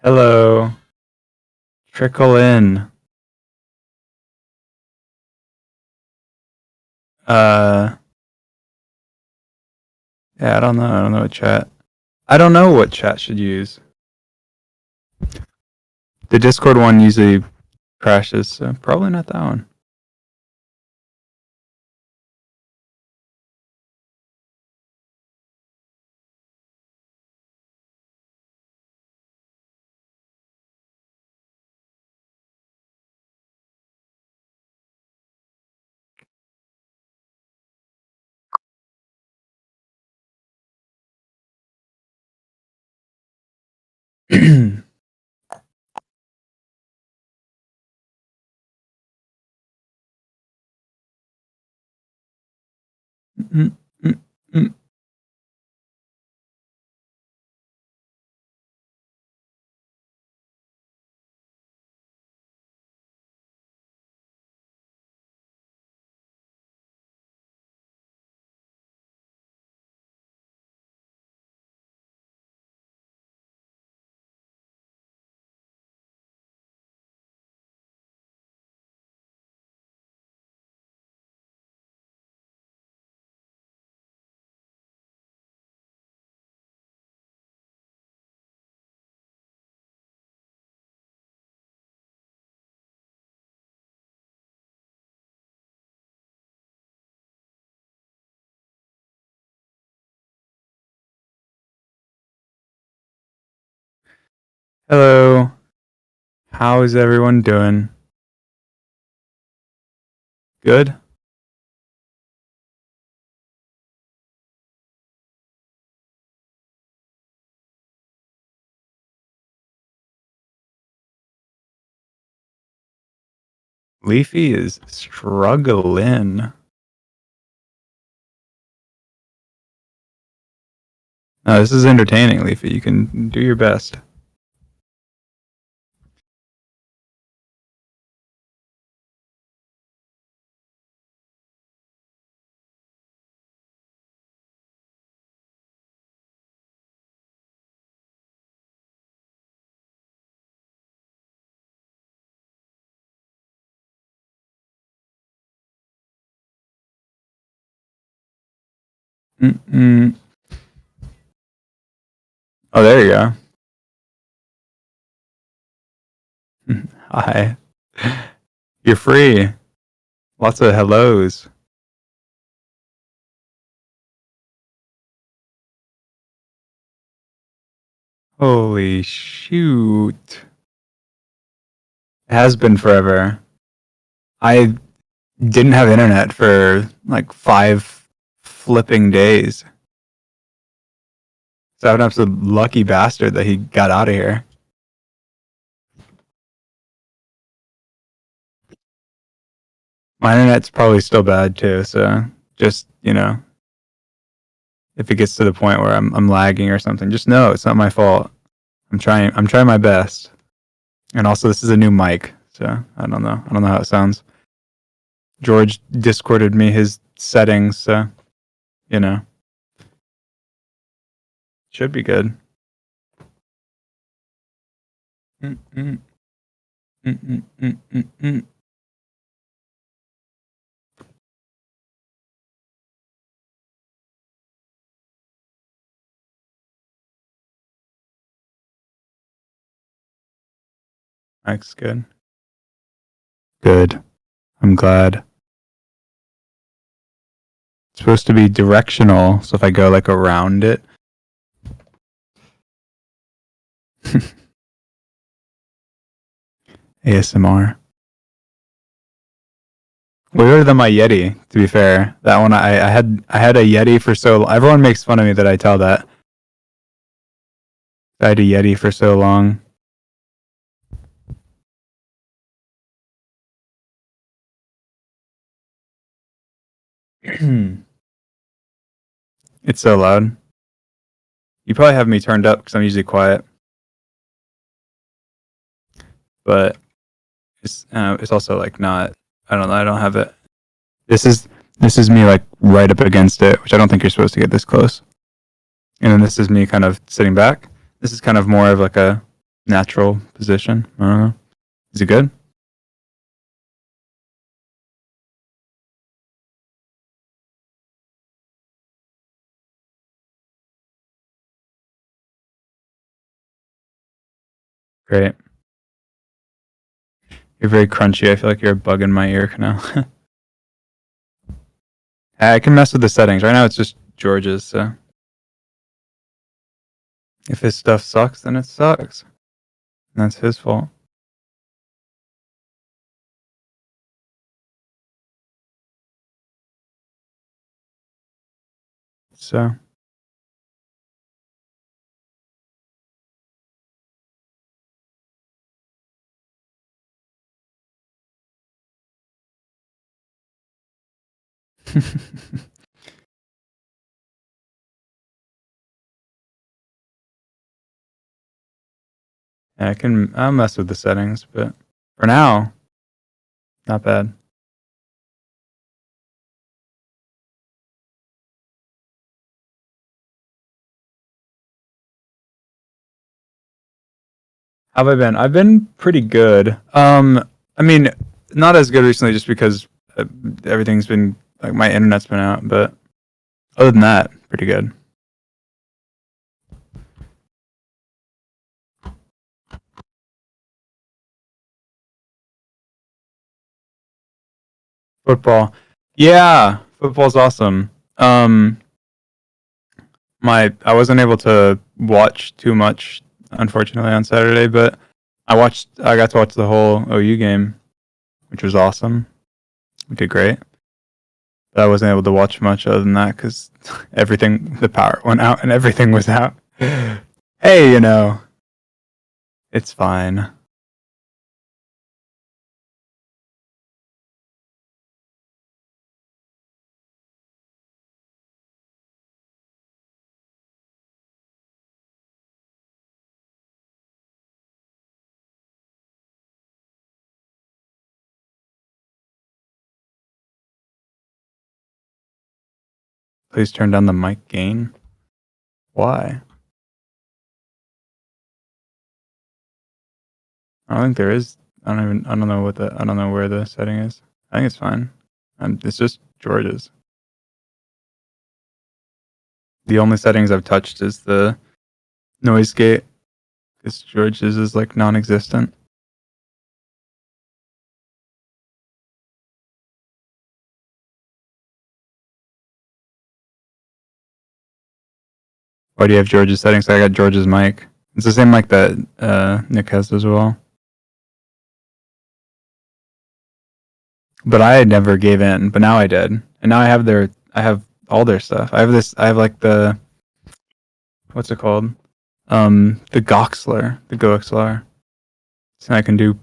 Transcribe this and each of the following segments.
Hello. Trickle in. Uh, yeah, I don't know. I don't know what chat. I don't know what chat should use. The Discord one usually crashes, so probably not that one. Hello. How is everyone doing? Good? Leafy is struggling. No, this is entertaining, Leafy. You can do your best. Mm-mm. Oh, there you go. Hi. You're free. Lots of hellos. Holy shoot. It has been forever. I didn't have internet for like 5 flipping days. So I'm an absolute lucky bastard that he got out of here. My internet's probably still bad too, so just, if it gets to the point where I'm lagging or something, just know it's not my fault. I'm trying my best. And also this is a new mic, so I don't know. I don't know how it sounds. George Discorded me his settings, so should be good. Mm-mm. Mm-mm-mm-mm-mm. Mike's good. Good. I'm glad. It's supposed to be directional, so if I go like around it. ASMR. Weirder than my Yeti, to be fair. That one I had a Yeti for so long. Everyone makes fun of me that I tell that. I had a Yeti for so long. It's so loud. You probably have me turned up because I'm usually quiet. But it's also like not. I don't know. I don't have it. This is me like right up against it, which I don't think you're supposed to get this close. And then this is me kind of sitting back. This is kind of more of like a natural position. I don't know. Is it good? Great. You're very crunchy. I feel like you're a bug in my ear canal. I can mess with the settings. Right now it's just George's, so if his stuff sucks, then it sucks. And that's his fault. So yeah, I'll mess with the settings, but for now, not bad. How have I been? I've been pretty good. I mean, not as good recently, just because everything's been like my internet's been out. But other than that, pretty good. Football, yeah, football's awesome. I wasn't able to watch too much, unfortunately, on Saturday, but I got to watch the whole OU game, which was awesome. We did great. But I wasn't able to watch much other than that because the power went out and everything was out. Hey, it's fine. Please turn down the mic gain. Why? I don't think there is. I don't know I don't know where the setting is. I think it's fine. It's just George's. The only settings I've touched is the noise gate, because George's is like non-existent. Why do you have George's settings? I got George's mic. It's the same mic that Nick has as well. But I never gave in, but now I did. And now I have all their stuff. I have like what's it called? The Goxler. So I can do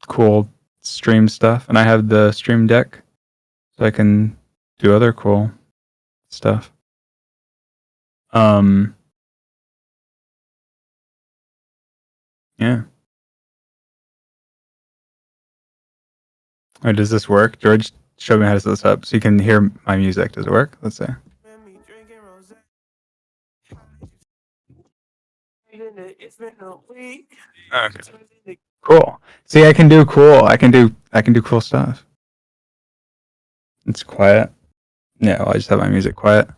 cool stream stuff. And I have the stream deck, so I can do other cool stuff. Yeah. Does this work? George showed me how to set this up so you can hear my music. Does it work? Let's see. Okay. Cool. See, I can do cool. I can do cool stuff. It's quiet. Yeah, well, I just have my music quiet.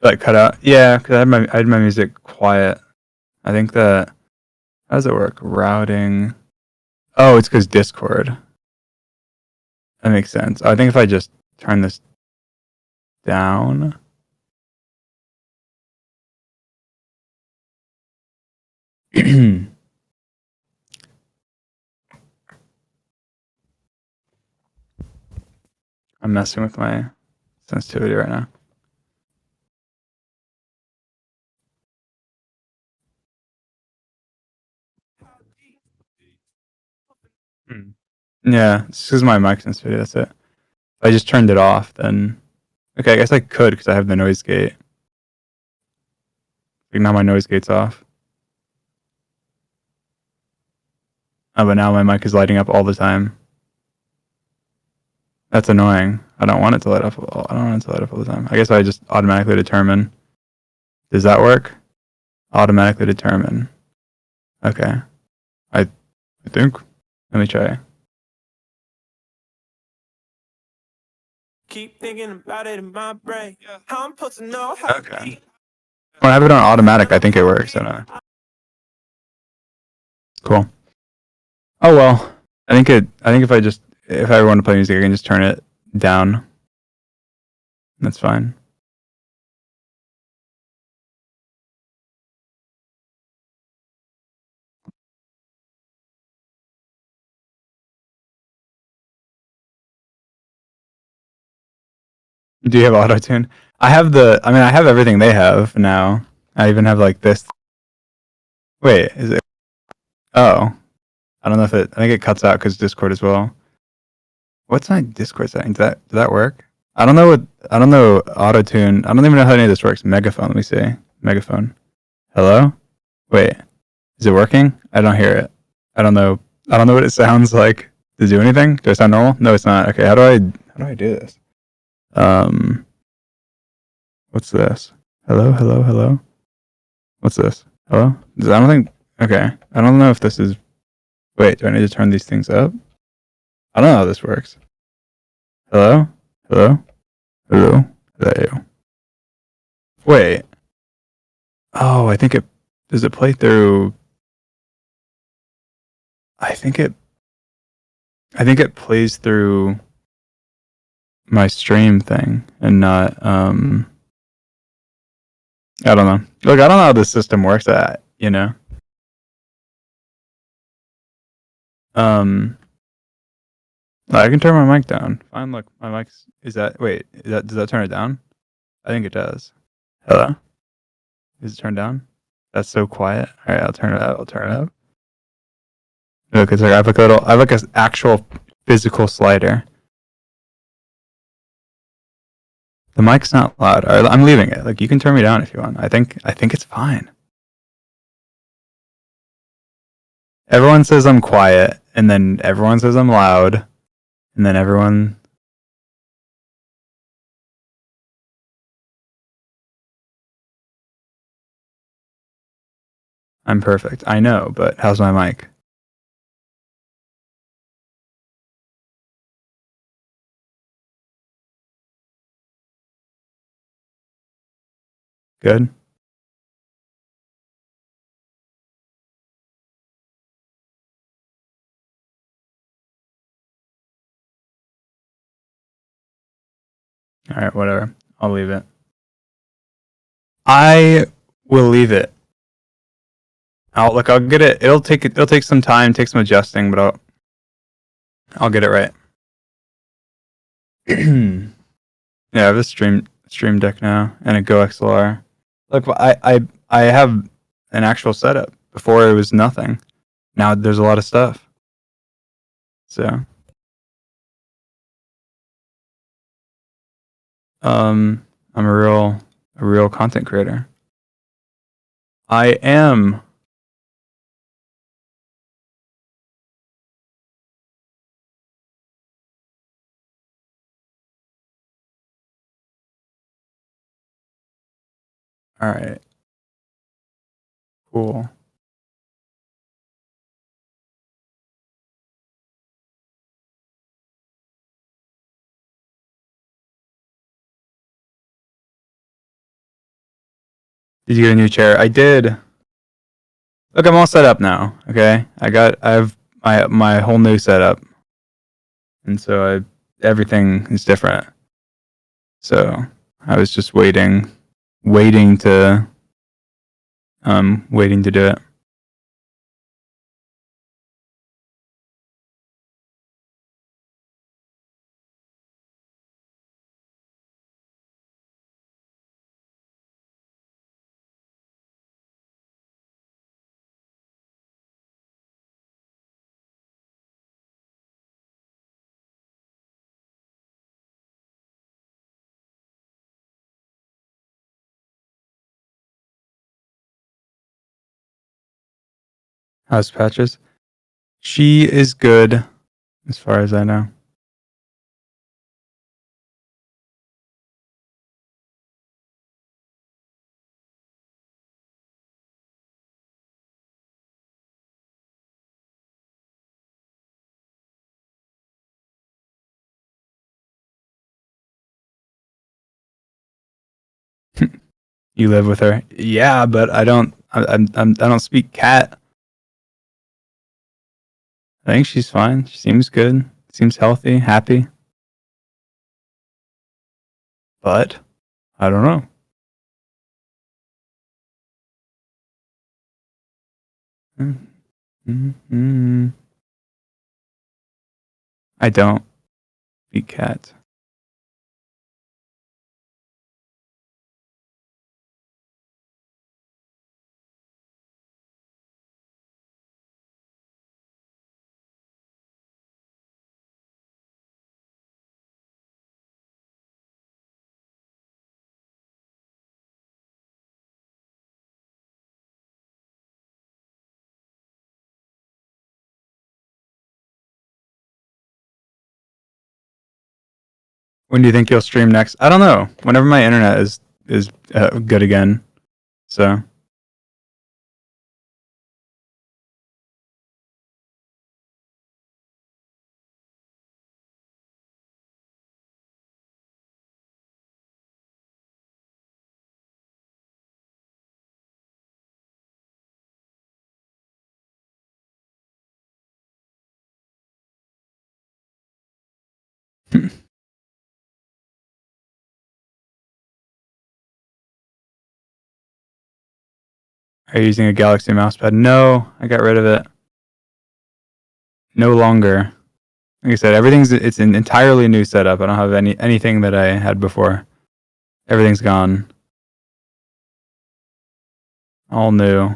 Like cut out. Yeah, because I had my music quiet. I think that how does it work? Routing. Oh, it's because Discord. That makes sense. I think if I just turn this down. I'm messing with my sensitivity right now. Yeah, it's because my mic sensitivity. That's it. If I just turned it off, then okay. I guess I could because I have the noise gate. Like now my noise gate's off. Oh, but now my mic is lighting up all the time. That's annoying. I don't want it to light up. I don't want it to light up all the time. I guess I just automatically determine. Does that work? Automatically determine. Okay. I think. Let me try. Keep thinking about it in my brain. How I'm supposed to know how. Okay. When I have it on automatic, I think it works. I don't know. Cool. Oh well. I think if I want to play music, I can just turn it down. That's fine. Do you have auto tune? I have I have everything they have now. I even have like this. Wait, is it? Oh, I don't know if I think it cuts out because Discord as well. What's my Discord setting? Does that work? I don't know auto tune. I don't even know how any of this works. Megaphone. Let me see. Megaphone. Hello. Wait, is it working? I don't hear it. I don't know. I don't know what it sounds like. Does it do anything? Do I sound normal? No, it's not. Okay, how do I do this? What's this? Hello, hello, hello. What's this? Hello? I don't think. Okay, I don't know if this is. Wait, do I need to turn these things up? I don't know how this works. Hello, hello, hello. There. Wait. Oh, I think it. Does it play through? I think it. I think it plays through my stream thing and not I don't know. Look, I don't know how this system works at, you know. I can turn my mic down. Fine, look, my mic's does that turn it down? I think it does. Hello? Is it turned down? That's so quiet. Alright, I'll turn it up. Look, it's like I have like an actual physical slider. The mic's not loud. Alright, I'm leaving it. Like you can turn me down if you want. I think it's fine. Everyone says I'm quiet, and then everyone says I'm loud, and then everyone. I'm perfect. I know, but how's my mic? Good? Alright, whatever. I'll leave it. I will leave it. I'll get it. It'll take some time, take some adjusting, but I'll get it right. Yeah, I have a stream deck now and a Go XLR. Look, I have an actual setup. Before it was nothing. Now there's a lot of stuff. So I'm a real content creator. I am. All right. Cool. Did you get a new chair? I did. Look, I'm all set up now. Okay, I have my whole new setup, and so everything is different. So I was just waiting to do it. How's Patches? She is good, as far as I know. You live with her? Yeah, but I don't. I don't speak cat. I think she's fine. She seems good. Seems healthy, happy. But I don't know. Mm-hmm. I don't speak cat. When do you think you'll stream next? I don't know. Whenever my internet is good again. So are you using a Galaxy mousepad? No, I got rid of it. No longer. Like I said, it's an entirely new setup. I don't have anything that I had before. Everything's gone. All new.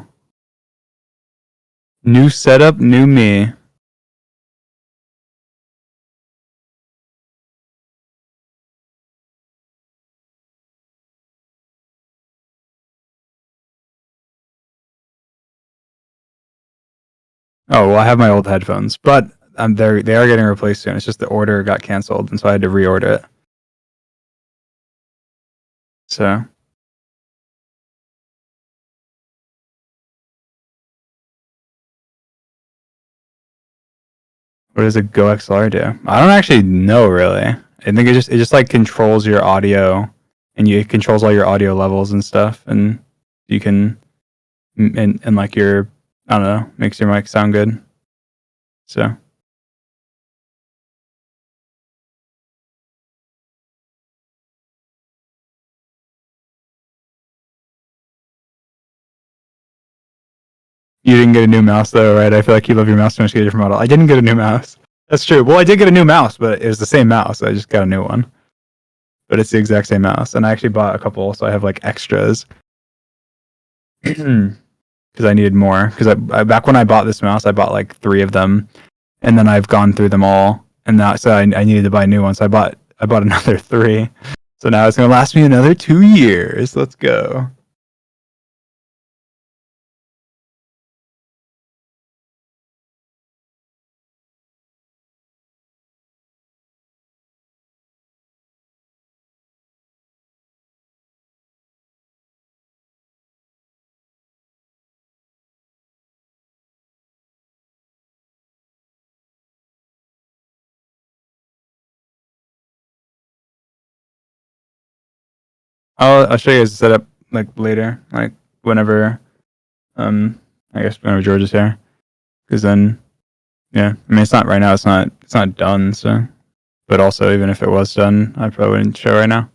New setup, new me. Oh well, I have my old headphones, but they are getting replaced soon. It's just the order got canceled, and so I had to reorder it. So what does a Go XLR do? I don't actually know really. I think it just like controls your audio, and it controls all your audio levels and stuff, and you can and like your I don't know, makes your mic sound good. So you didn't get a new mouse though, right? I feel like you love your mouse too much to get a different model. I didn't get a new mouse. That's true. Well, I did get a new mouse, but it was the same mouse. I just got a new one. But it's the exact same mouse. And I actually bought a couple, so I have like extras. Because I needed more. Because I back when I bought this mouse, I bought like 3 of them, and then I've gone through them all, and now so I needed to buy new ones. So I bought another 3. So now it's gonna last me another 2 years. Let's go. I'll show you guys the setup like later, like whenever I guess whenever George is here, because then yeah, I mean it's not right now. It's not done. So, but also even if it was done, I probably wouldn't show right now.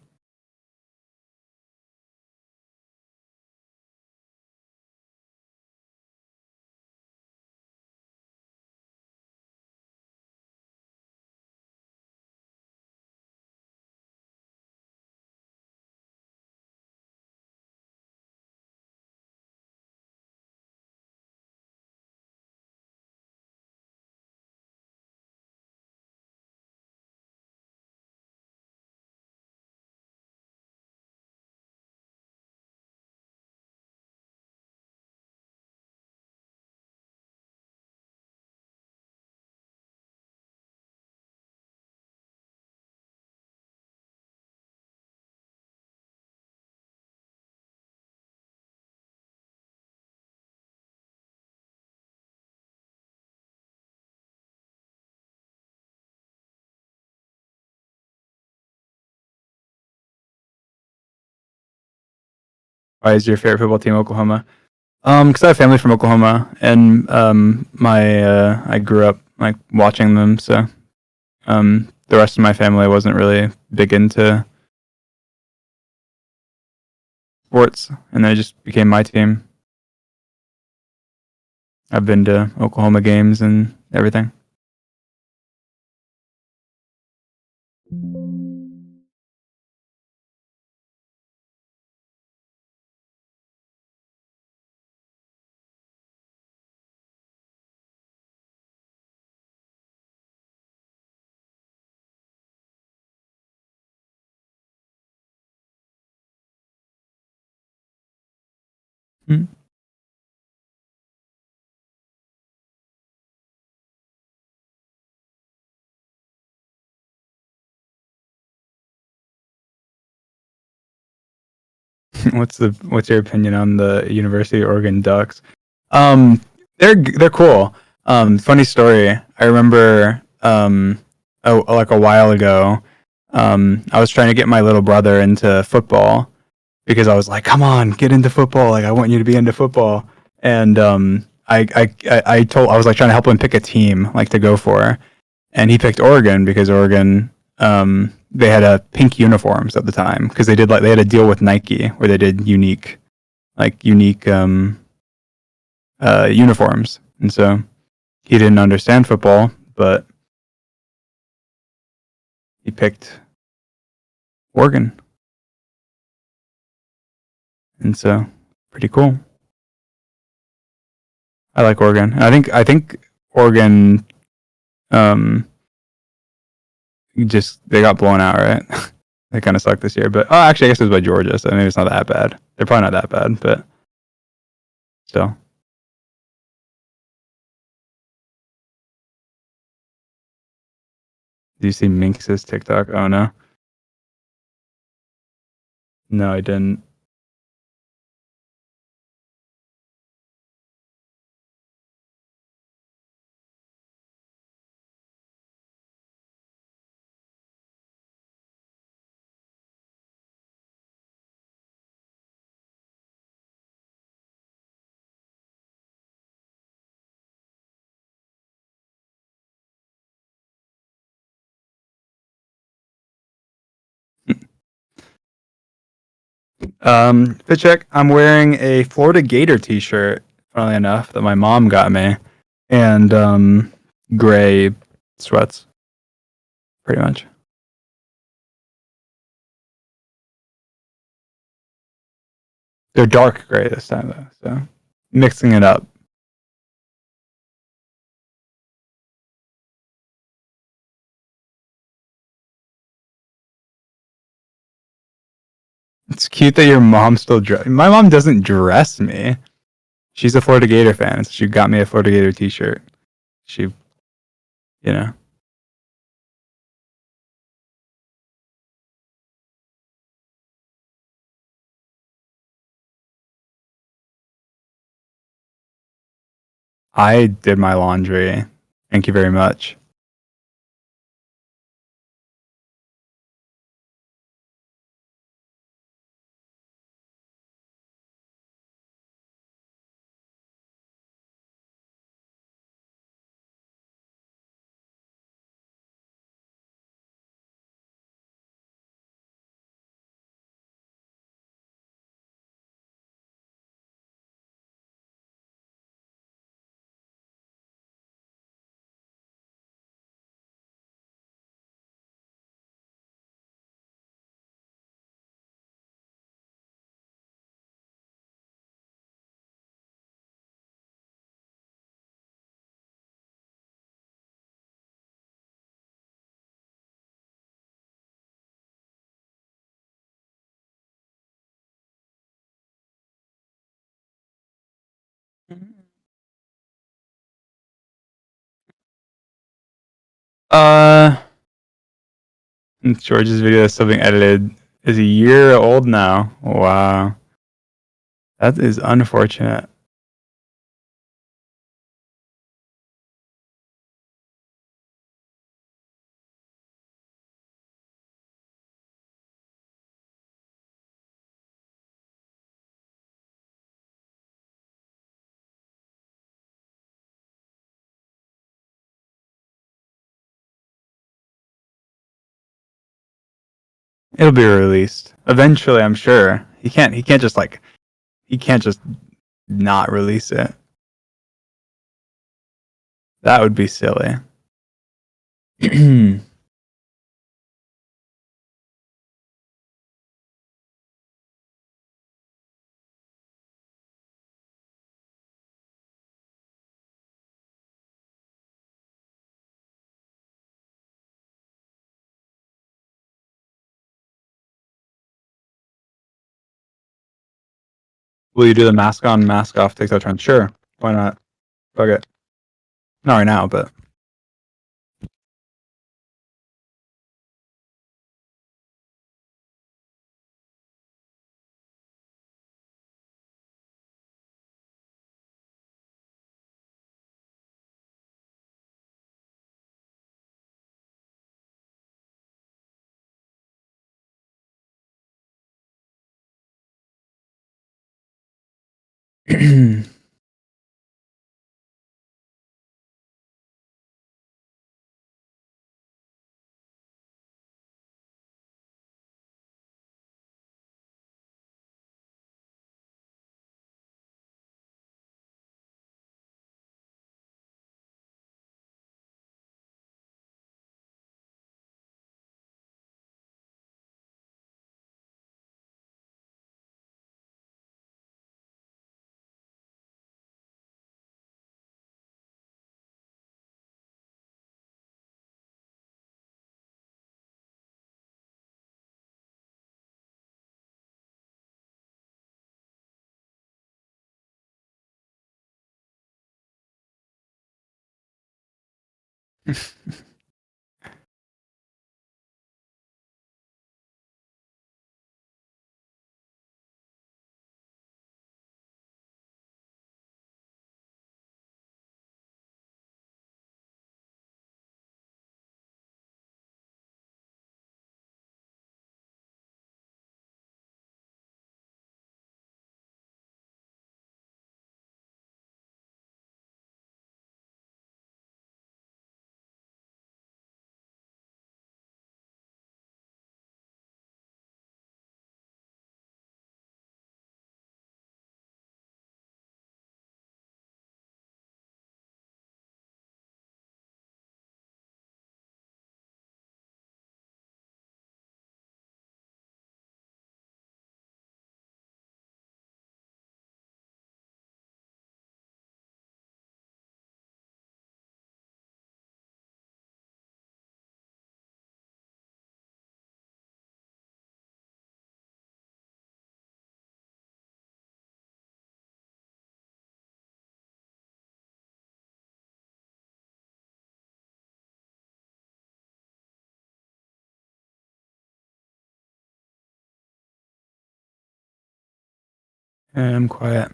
Why is your favorite football team Oklahoma? Because I have family from Oklahoma, and I grew up like watching them. So the rest of my family wasn't really big into sports, and they just became my team. I've been to Oklahoma games and everything. Hmm. What's your opinion on the University of Oregon Ducks? Um, they're cool. Funny story. I remember like a while ago, I was trying to get my little brother into football because I was like, "Come on, get into football! Like, I want you to be into football." And I was like trying to help him pick a team like to go for, and he picked Oregon because Oregon they had a pink uniforms at the time because they had a deal with Nike where they did unique uniforms, and so he didn't understand football, but he picked Oregon, and so pretty cool. I like Oregon. I think Oregon um just they got blown out, right? They kind of sucked this year, but actually, I guess it was by Georgia, so maybe it's not that bad. They're probably not that bad, but still. Do you see Minx's TikTok? Oh no, no, I didn't. Fit check. I'm wearing a Florida Gator T-shirt. Funnily enough, that my mom got me, and gray sweats, pretty much. They're dark gray this time though, so mixing it up. It's cute that your mom still dress. My mom doesn't dress me. She's a Florida Gator fan, so she got me a Florida Gator T-shirt. She, you know, I did my laundry. Thank you very much. Uh, George's video is still being edited. Is a year old now. Wow, that is unfortunate. It'll be released eventually, I'm sure. He can't just like he can't just not release it. That would be silly. Will you do the mask on, mask off TikTok trend? Sure. Why not? Fuck it. Not right now, but I'm quiet.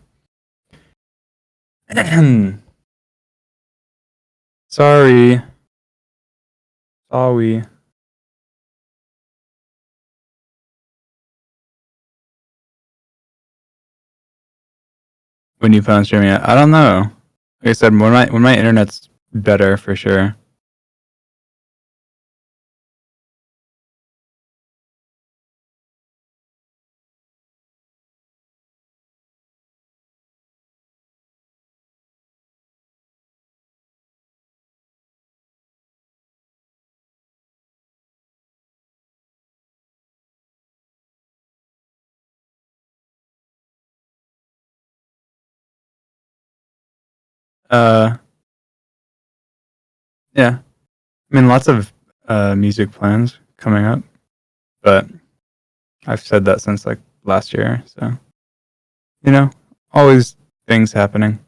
Sorry. Sorry. When you plan on streaming it, I don't know. Like I said, when my internet's better for sure. Yeah. I mean, lots of music plans coming up, but I've said that since like last year. So you know, always things happening.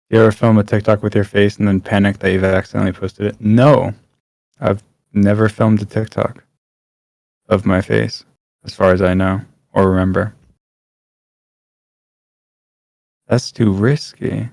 You ever film a TikTok with your face and then panic that you've accidentally posted it? No, I've never filmed a TikTok of my face, as far as I know or remember. That's too risky.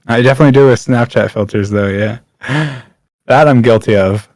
I definitely do with Snapchat filters, though. Yeah, that I'm guilty of.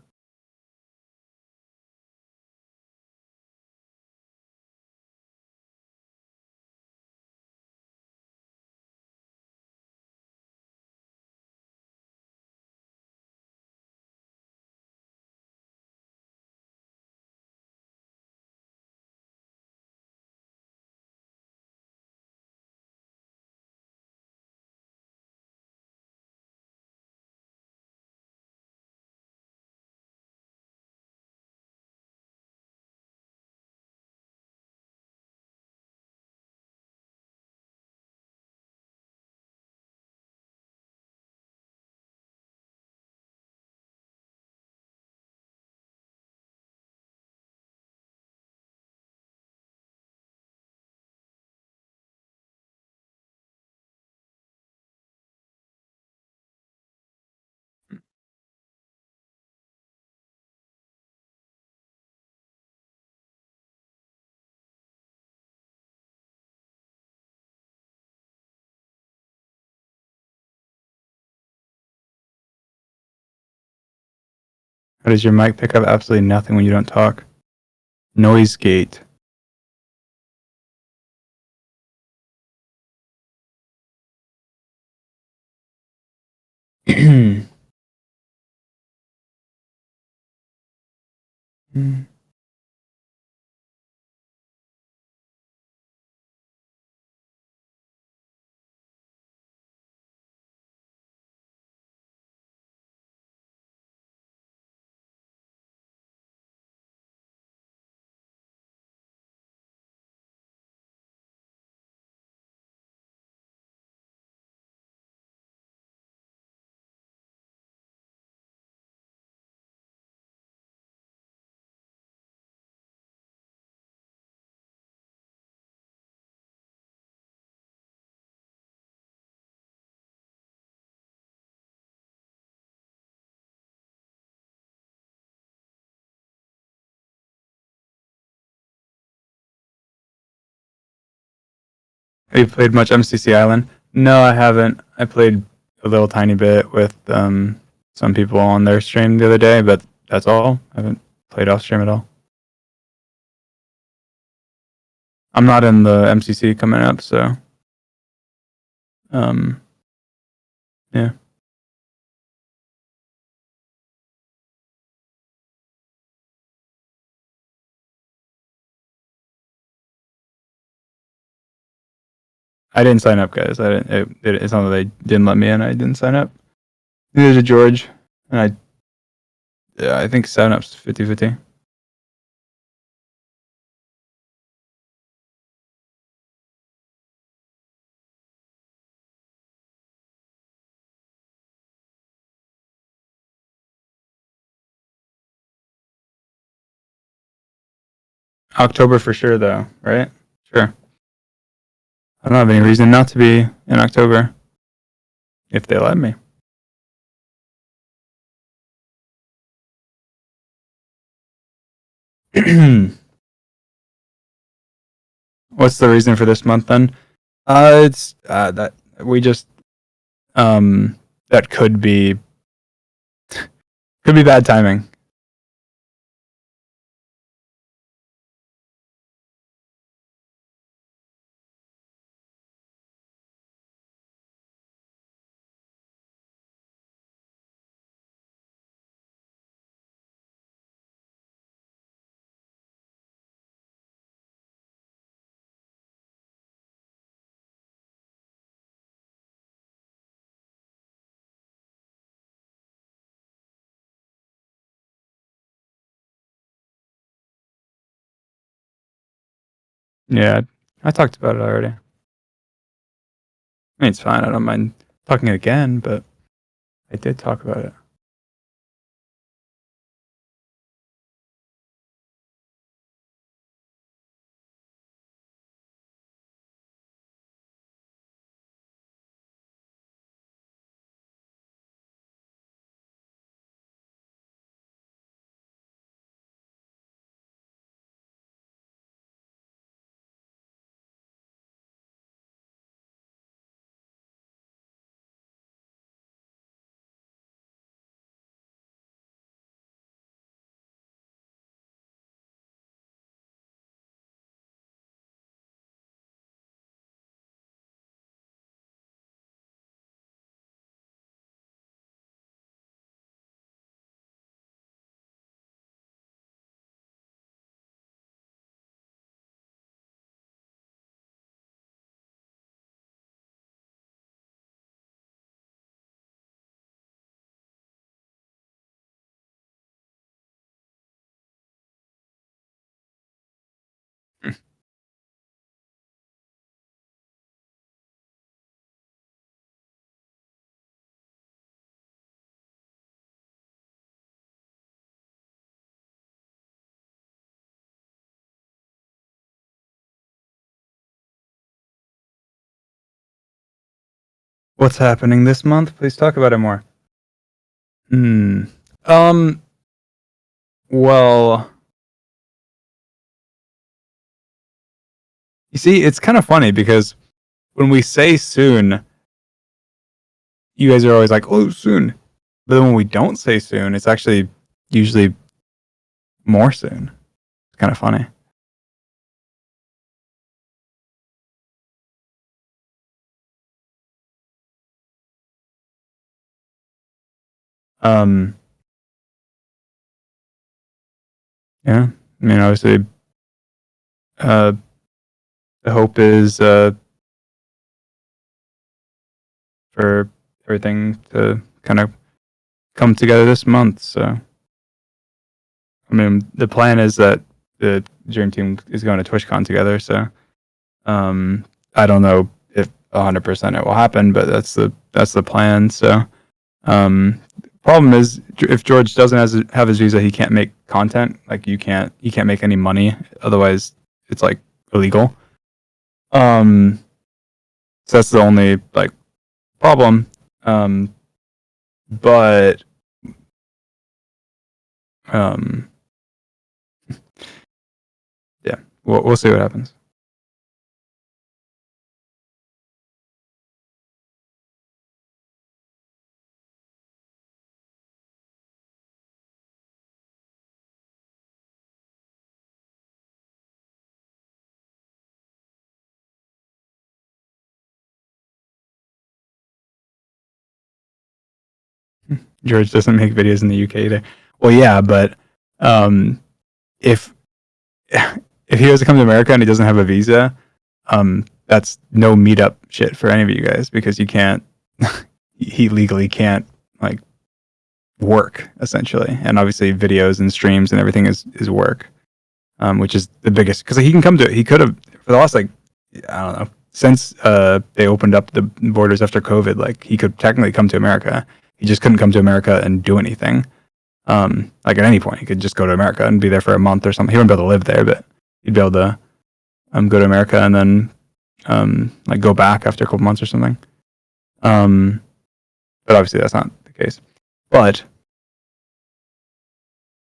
How does your mic pick up absolutely nothing when you don't talk? Noise gate. Have you played much MCC Island? No, I haven't. I played a little tiny bit with some people on their stream the other day, but that's all. I haven't played off stream at all. I'm not in the MCC coming up, so yeah. I didn't sign up, guys. I didn't. It's not that they didn't let me in. I didn't sign up. Neither did George, and I think sign up's 50-50. October for sure, though, right? Sure. I don't have any reason not to be in October if they let me. What's the reason for this month then? It's that we just that could be bad timing. Yeah, I talked about it already. I mean, it's fine. I don't mind talking again, but I did talk about it. What's happening this month? Please talk about it more. Hmm. Um. Well, you see, it's kind of funny because when we say soon, you guys are always like, "Oh, soon," but then when we don't say soon, it's actually usually more soon. It's kind of funny. Um. Yeah. I mean, obviously, uh, the hope is for everything to kind of come together this month. So, I mean, the plan is that the Dream Team is going to TwitchCon together. So, I don't know if 100% it will happen, but that's the plan. So, problem is if George doesn't have his visa, he can't make content. Like he can't make any money. Otherwise, it's like illegal. So that's the only like problem. Um, but um, yeah, we'll see what happens. George doesn't make videos in the UK either. Well, yeah, but um, if if he was to come to America and he doesn't have a visa, that's no meetup shit for any of you guys because you can't. He legally can't like work essentially, and obviously videos and streams and everything is work, which is the biggest because he can come to. He could have for the last like I don't know since they opened up the borders after COVID. Like he could technically come to America. He just couldn't come to America and do anything. Like at any point, he could just go to America and be there for a month or something. He wouldn't be able to live there, but he'd be able to go to America and then like go back after a couple months or something. But obviously that's not the case. But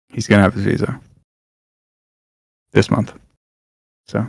he's gonna have his visa this month. So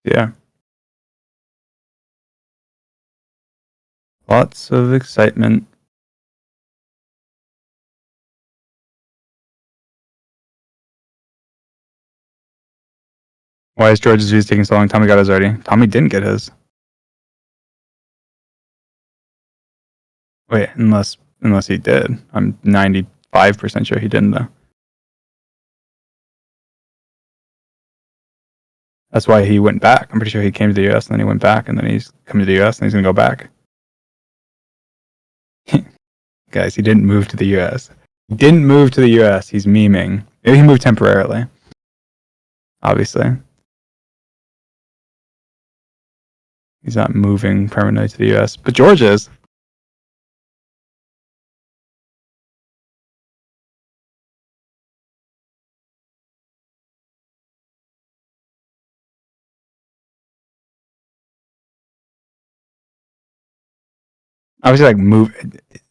yeah, Lots of excitement. Why is George's views taking so long? Tommy got his already. Tommy didn't get his. Wait, unless he did. I'm 95% sure he didn't though. That's why he went back. I'm pretty sure he came to the US and then he went back and then he's coming to the US and he's gonna go back. Guys, he didn't move to the US. He didn't move to the US. He's memeing. Maybe he moved temporarily. Obviously. He's not moving permanently to the US. But George is. Obviously, like move.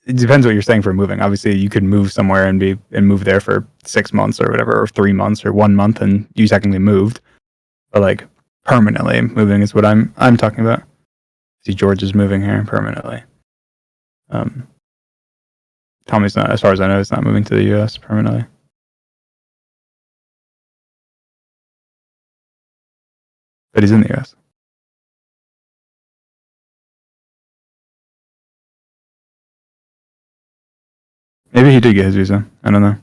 It depends what you're saying for moving. Obviously, you could move somewhere and move there for 6 months or whatever, or 3 months or 1 month, and you technically moved. But like permanently moving is what I'm talking about. See, George is moving here permanently. Tommy's not, as far as I know, he's not moving to the US permanently. But he's in the US. Maybe he did get his visa. I don't know.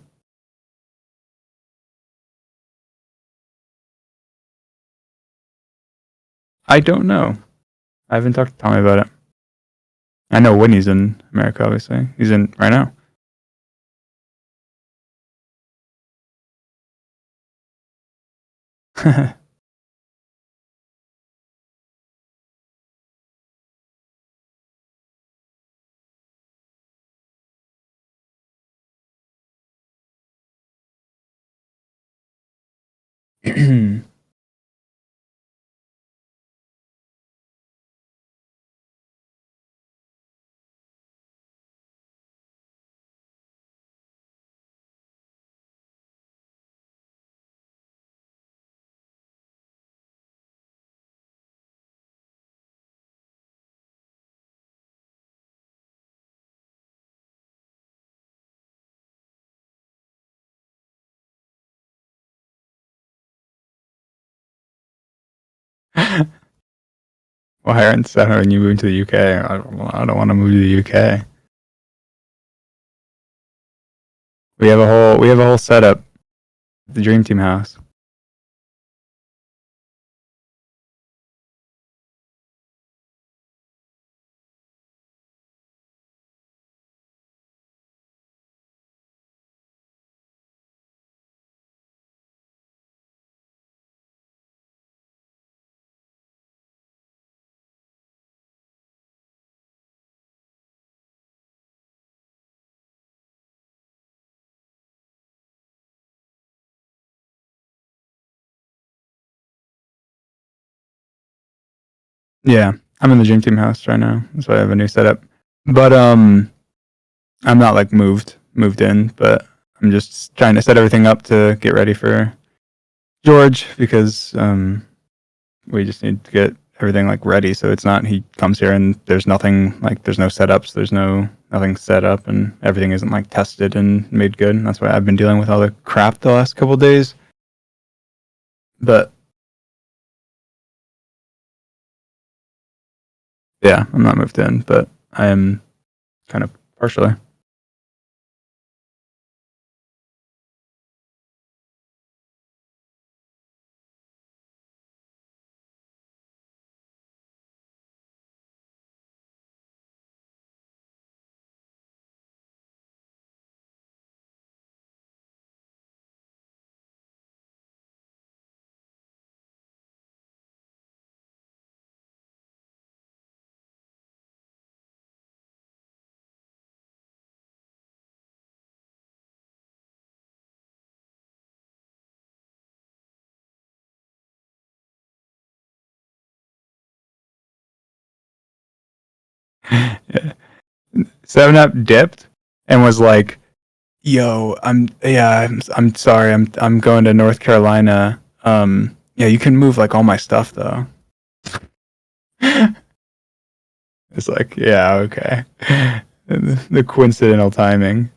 I don't know. I haven't talked to Tommy about it. I know when he's in America, obviously. He's in right now. Why aren't Sarah and you moving to the UK? I don't want to move to the UK. We have a whole setup. The Dream Team house. Yeah, I'm in the Dream Team house right now. That's why I have a new setup. But I'm not like moved in, but I'm just trying to set everything up to get ready for George because we just need to get everything like ready so it's not he comes here and there's nothing like there's no setups, there's nothing set up and everything isn't like tested and made good. And that's why I've been dealing with all the crap the last couple of days. But yeah, I'm not moved in, but I am kind of partially. Yeah. 7-Up dipped and was like, "Yo, I'm sorry, I'm going to North Carolina. Yeah, you can move like all my stuff though." It's like, yeah, okay. The coincidental timing.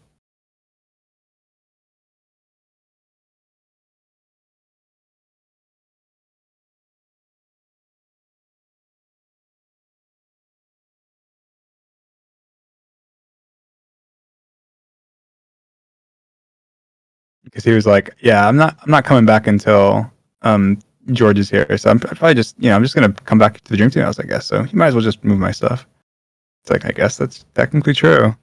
Because he was like, "Yeah, I'm not coming back until um George is here. So I'm probably just, I'm just gonna come back to the Dream Team house, I guess. So you might as well just move my stuff." It's like, I guess that's technically true.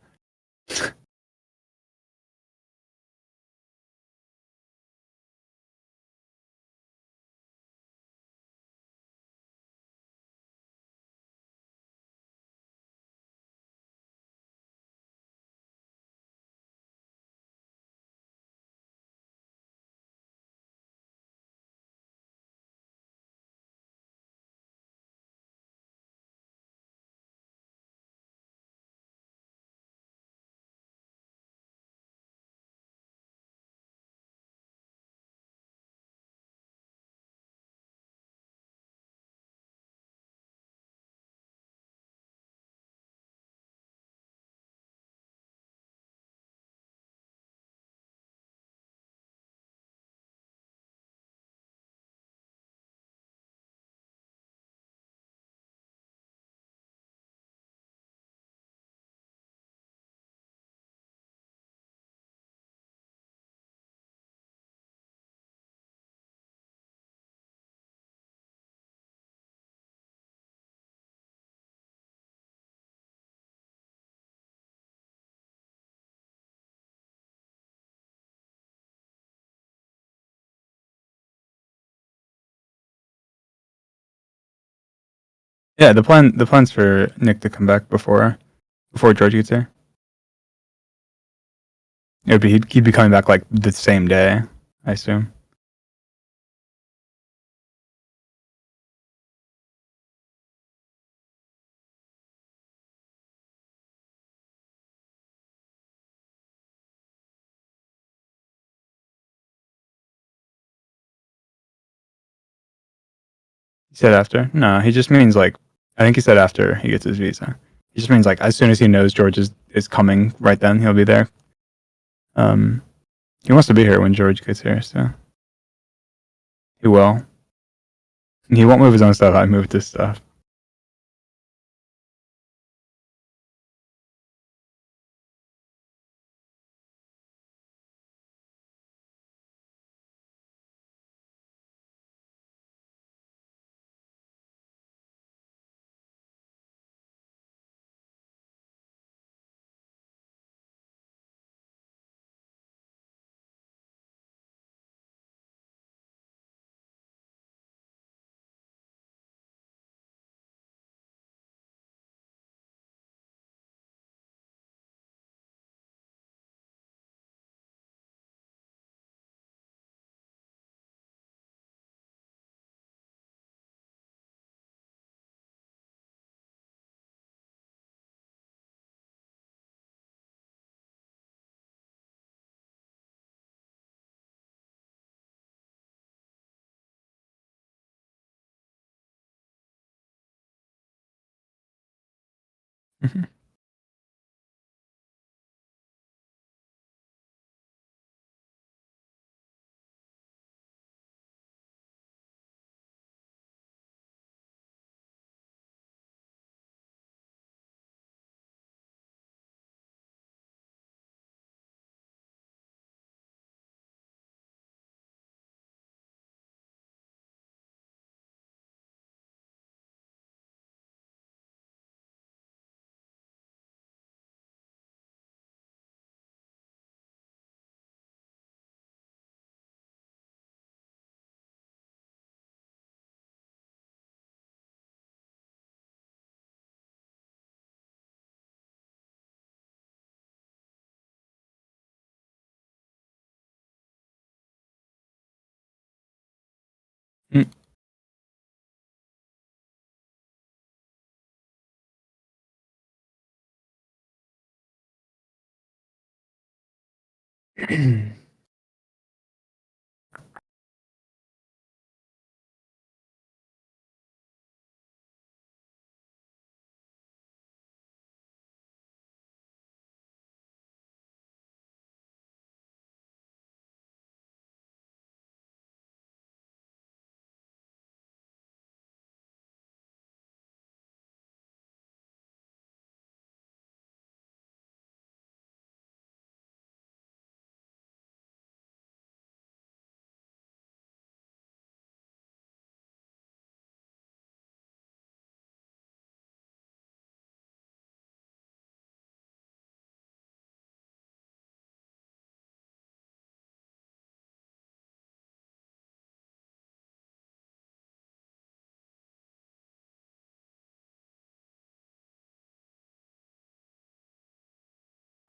Yeah, the plan's for Nick to come back before George gets here. He'd be coming back like the same day, I assume. He said after. No, he just means like, I think he said after he gets his visa. He just means like as soon as he knows George is coming, right then he'll be there. Um, he wants to be here when George gets here, so he will. He won't move his own stuff. I moved this stuff.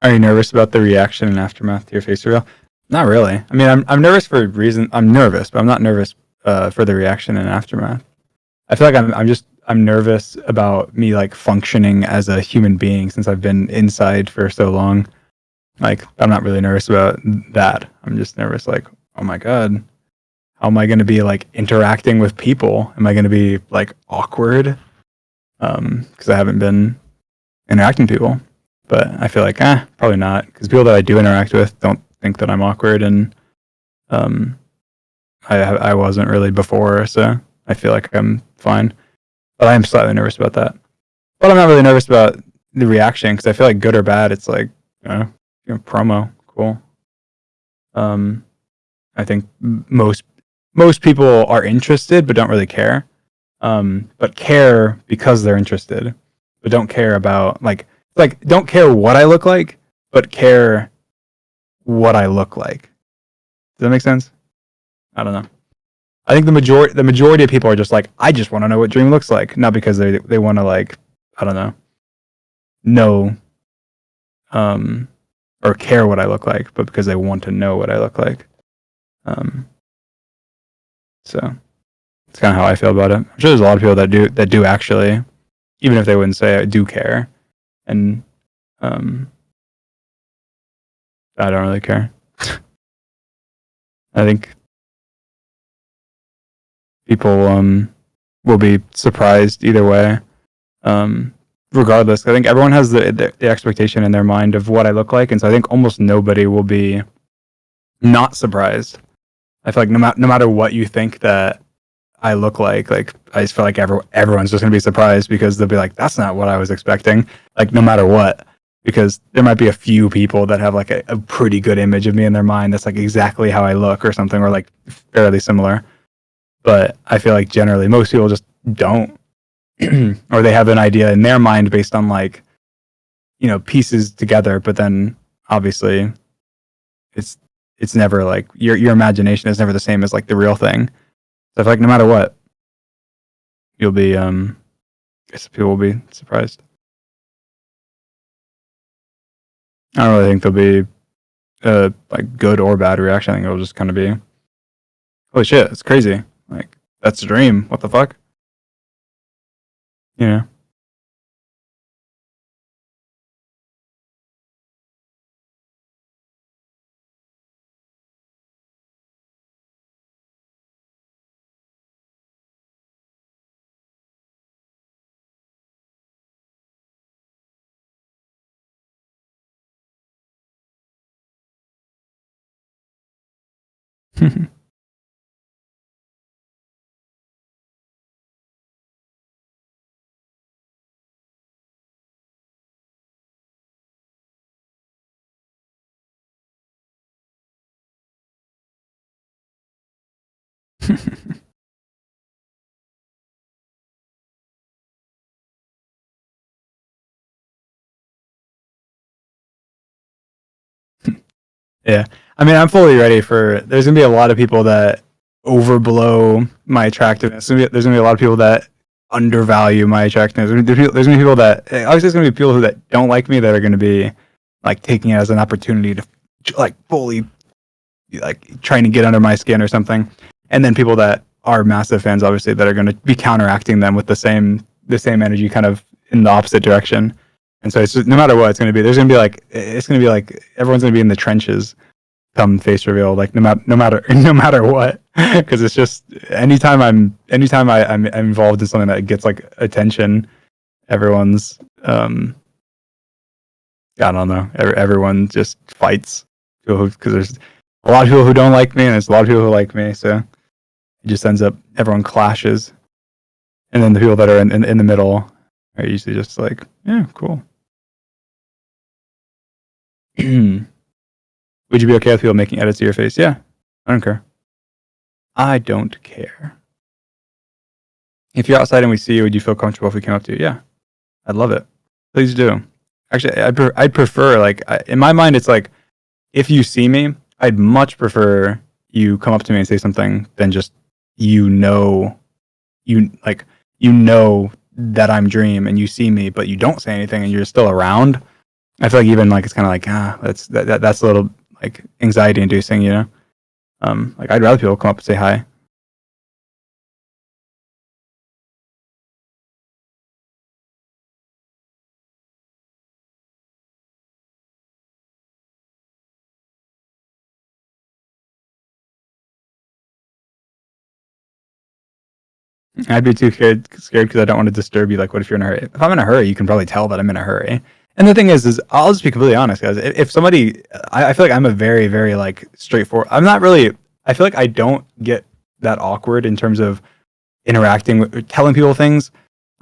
Are you nervous about the reaction and aftermath to your face reveal? Not really. I mean, I'm nervous for a reason. I'm nervous, but I'm not nervous for the reaction and aftermath. I feel like I'm nervous about me like functioning as a human being since I've been inside for so long. Like, I'm not really nervous about that. I'm just nervous, like, oh my god, how am I going to be like interacting with people? Am I going to be like awkward? Because I haven't been interacting with people. But I feel like, probably not, because people that I do interact with don't think that I'm awkward, and I wasn't really before, so I feel like I'm fine. But I am slightly nervous about that. But I'm not really nervous about the reaction, because I feel like good or bad, it's like, promo, cool. I think most people are interested but don't really care, but care because they're interested, but don't care about like don't care what I look like, but care what I look like. Does that make sense? I don't know. I think the majority of people are just like, I just want to know what Dream looks like, not because they want to like, I don't know, or care what I look like, but because they want to know what I look like. So it's kind of how I feel about it. I'm sure there's a lot of people that do actually, even if they wouldn't say it, do care, and I don't really care. I think people will be surprised either way. Regardless, I think everyone has the expectation in their mind of what I look like, and so I think almost nobody will be not surprised. I feel like no matter what you think that I look like I just feel like everyone's just gonna be surprised, because they'll be like, that's not what I was expecting. Like, no matter what, because there might be a few people that have like a pretty good image of me in their mind that's like exactly how I look or something, or like fairly similar. But I feel like generally most people just don't, or they have an idea in their mind based on like, pieces together. But then obviously it's never like your imagination is never the same as like the real thing. So I feel like no matter what, you'll be I guess people will be surprised. I don't really think there'll be like good or bad reaction. I think it'll just kind of be, holy shit, it's crazy. Like, that's a dream. What the fuck? You know? Yeah. I mean, I'm fully ready for. There's gonna be a lot of people that overblow my attractiveness. There's gonna be a lot of people that undervalue my attractiveness. There's gonna be people that obviously there's gonna be people that don't like me that are gonna be like taking it as an opportunity to like fully like trying to get under my skin or something, and then people that are massive fans obviously that are gonna be counteracting them with the same energy, kind of in the opposite direction. And so it's just, no matter what it's going to be, there's going to be like, it's going to be like everyone's going to be in the trenches come face reveal, like no matter what, because it's just anytime I'm involved in something that gets like attention, everyone's I don't know, everyone just fights, because there's a lot of people who don't like me and there's a lot of people who like me, so it just ends up everyone clashes, and then the people that are in the middle are usually just like, yeah, cool. Would you be okay with people making edits to your face? Yeah, I don't care. I don't care. If you're outside and we see you, would you feel comfortable if we came up to you? Yeah, I'd love it. Please do. Actually, I'd prefer, like, in my mind, it's like, if you see me, I'd much prefer you come up to me and say something than just, that I'm Dream and you see me, but you don't say anything and you're still around. I feel like even like it's kind of like that's a little like anxiety inducing, you know. Like I'd rather people come up and say hi. I'd be too scared because I don't want to disturb you. Like, what if you're in a hurry? If I'm in a hurry, you can probably tell that I'm in a hurry. And the thing is I'll just be completely honest, guys. If somebody, I feel like I'm a very, very like straightforward. I'm not really. I feel like I don't get that awkward in terms of interacting with telling people things.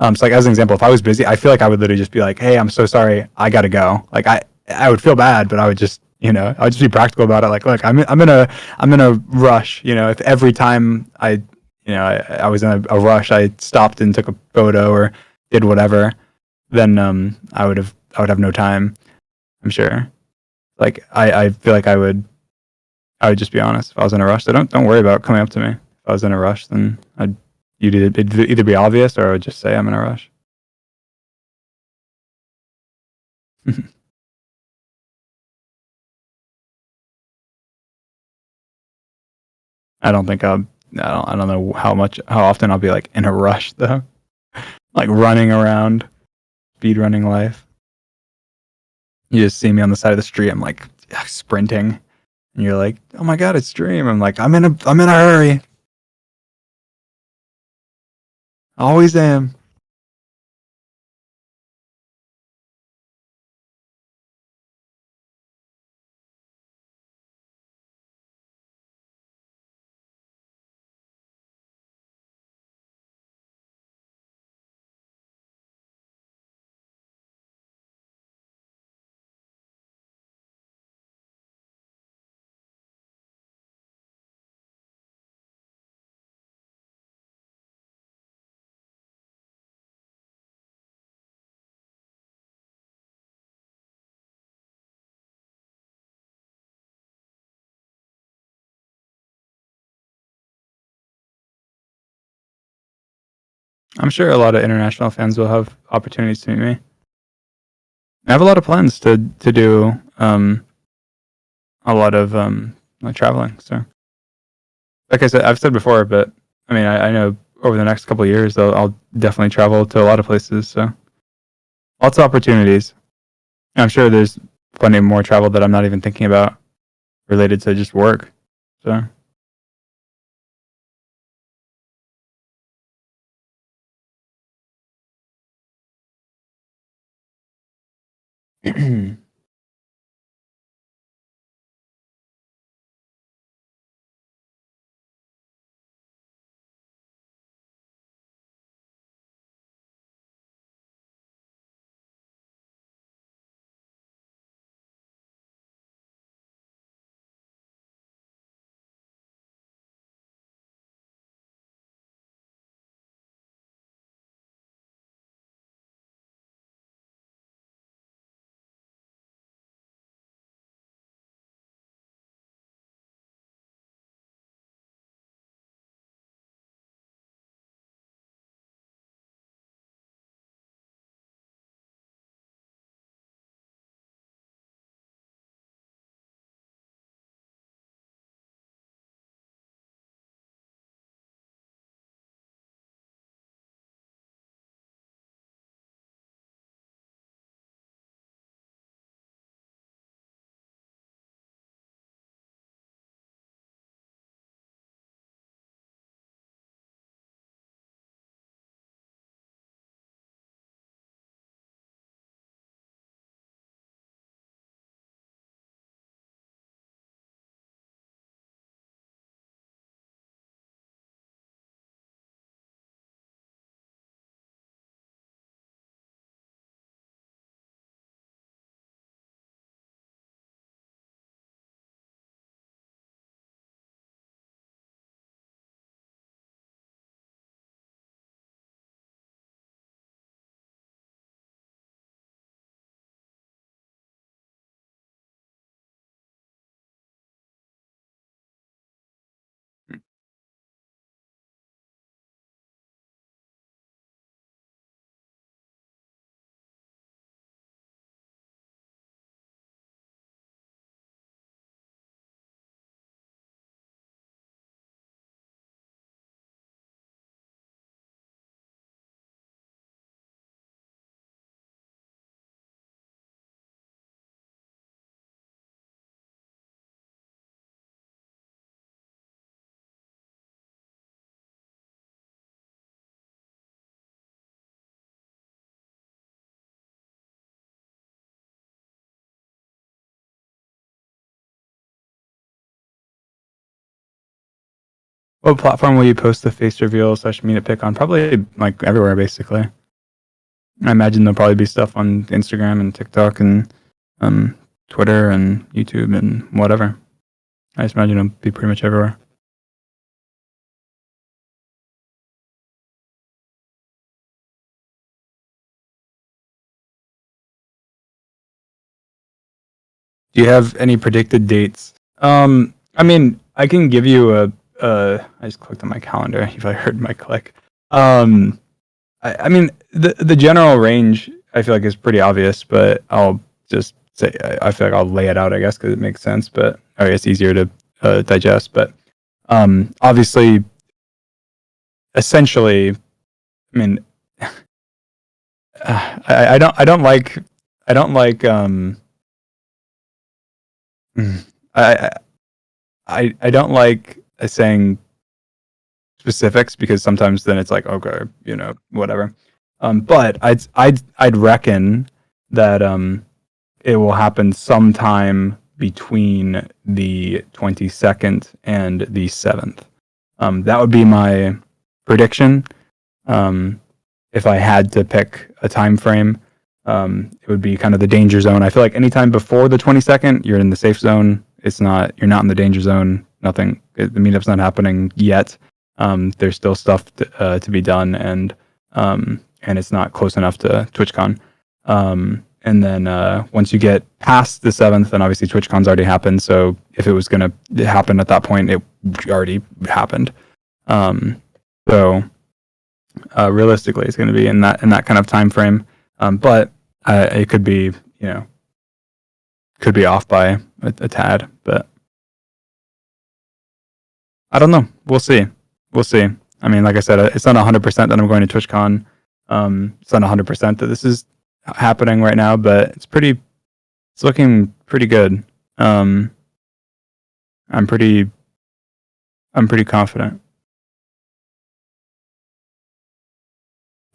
So like as an example, if I was busy, I feel like I would literally just be like, "Hey, I'm so sorry, I gotta go." Like I would feel bad, but I would just, I would just be practical about it. Like, look, I'm in a rush. If every time I was in a rush, I stopped and took a photo or did whatever, then I would have no time. I'm sure. Like I feel like I would just be honest if I was in a rush. So don't worry about coming up to me. If I was in a rush, then it'd either be obvious or I would just say I'm in a rush. I don't think I don't know how often I'll be like in a rush though, like running around, speed running life. You just see me on the side of the street. I'm like sprinting, and you're like, "Oh my god, it's Dream." I'm like, I'm in a hurry. Always am. I'm sure a lot of international fans will have opportunities to meet me. I have a lot of plans to do a lot of like traveling. So, like I said, I've said before, but I mean, I know over the next couple of years, I'll definitely travel to a lot of places. So, lots of opportunities. I'm sure there's plenty more travel that I'm not even thinking about related to just work. So, What platform will you post the face reveal / meetup pic on? Probably like everywhere, basically. I imagine there'll probably be stuff on Instagram and TikTok and Twitter and YouTube and whatever. I just imagine it'll be pretty much everywhere. Do you have any predicted dates? I mean, I can give you I just clicked on my calendar. You probably heard my click. I mean, the general range I feel like is pretty obvious, but I'll just say I feel like I'll lay it out, I guess, because it makes sense. But I guess easier to digest. But obviously, essentially, I mean, I don't like I don't like saying specifics because sometimes then it's like, okay, whatever. But I'd reckon that it will happen sometime between the 22nd and the 7th. That would be my prediction. If I had to pick a time frame, it would be kind of the danger zone. I feel like anytime before the 22nd, you're in the safe zone. You're not in the danger zone. Nothing. The meetup's not happening yet. There's still stuff to be done, and it's not close enough to TwitchCon. And then once you get past the 7th, then obviously TwitchCon's already happened. So if it was going to happen at that point, it already happened. So realistically, it's going to be in that kind of time frame. But it could be, could be off by a tad. But I don't know. We'll see. I mean, like I said, it's not 100% that I'm going to TwitchCon. It's not 100% that this is happening right now, but it's looking pretty good. I'm pretty confident.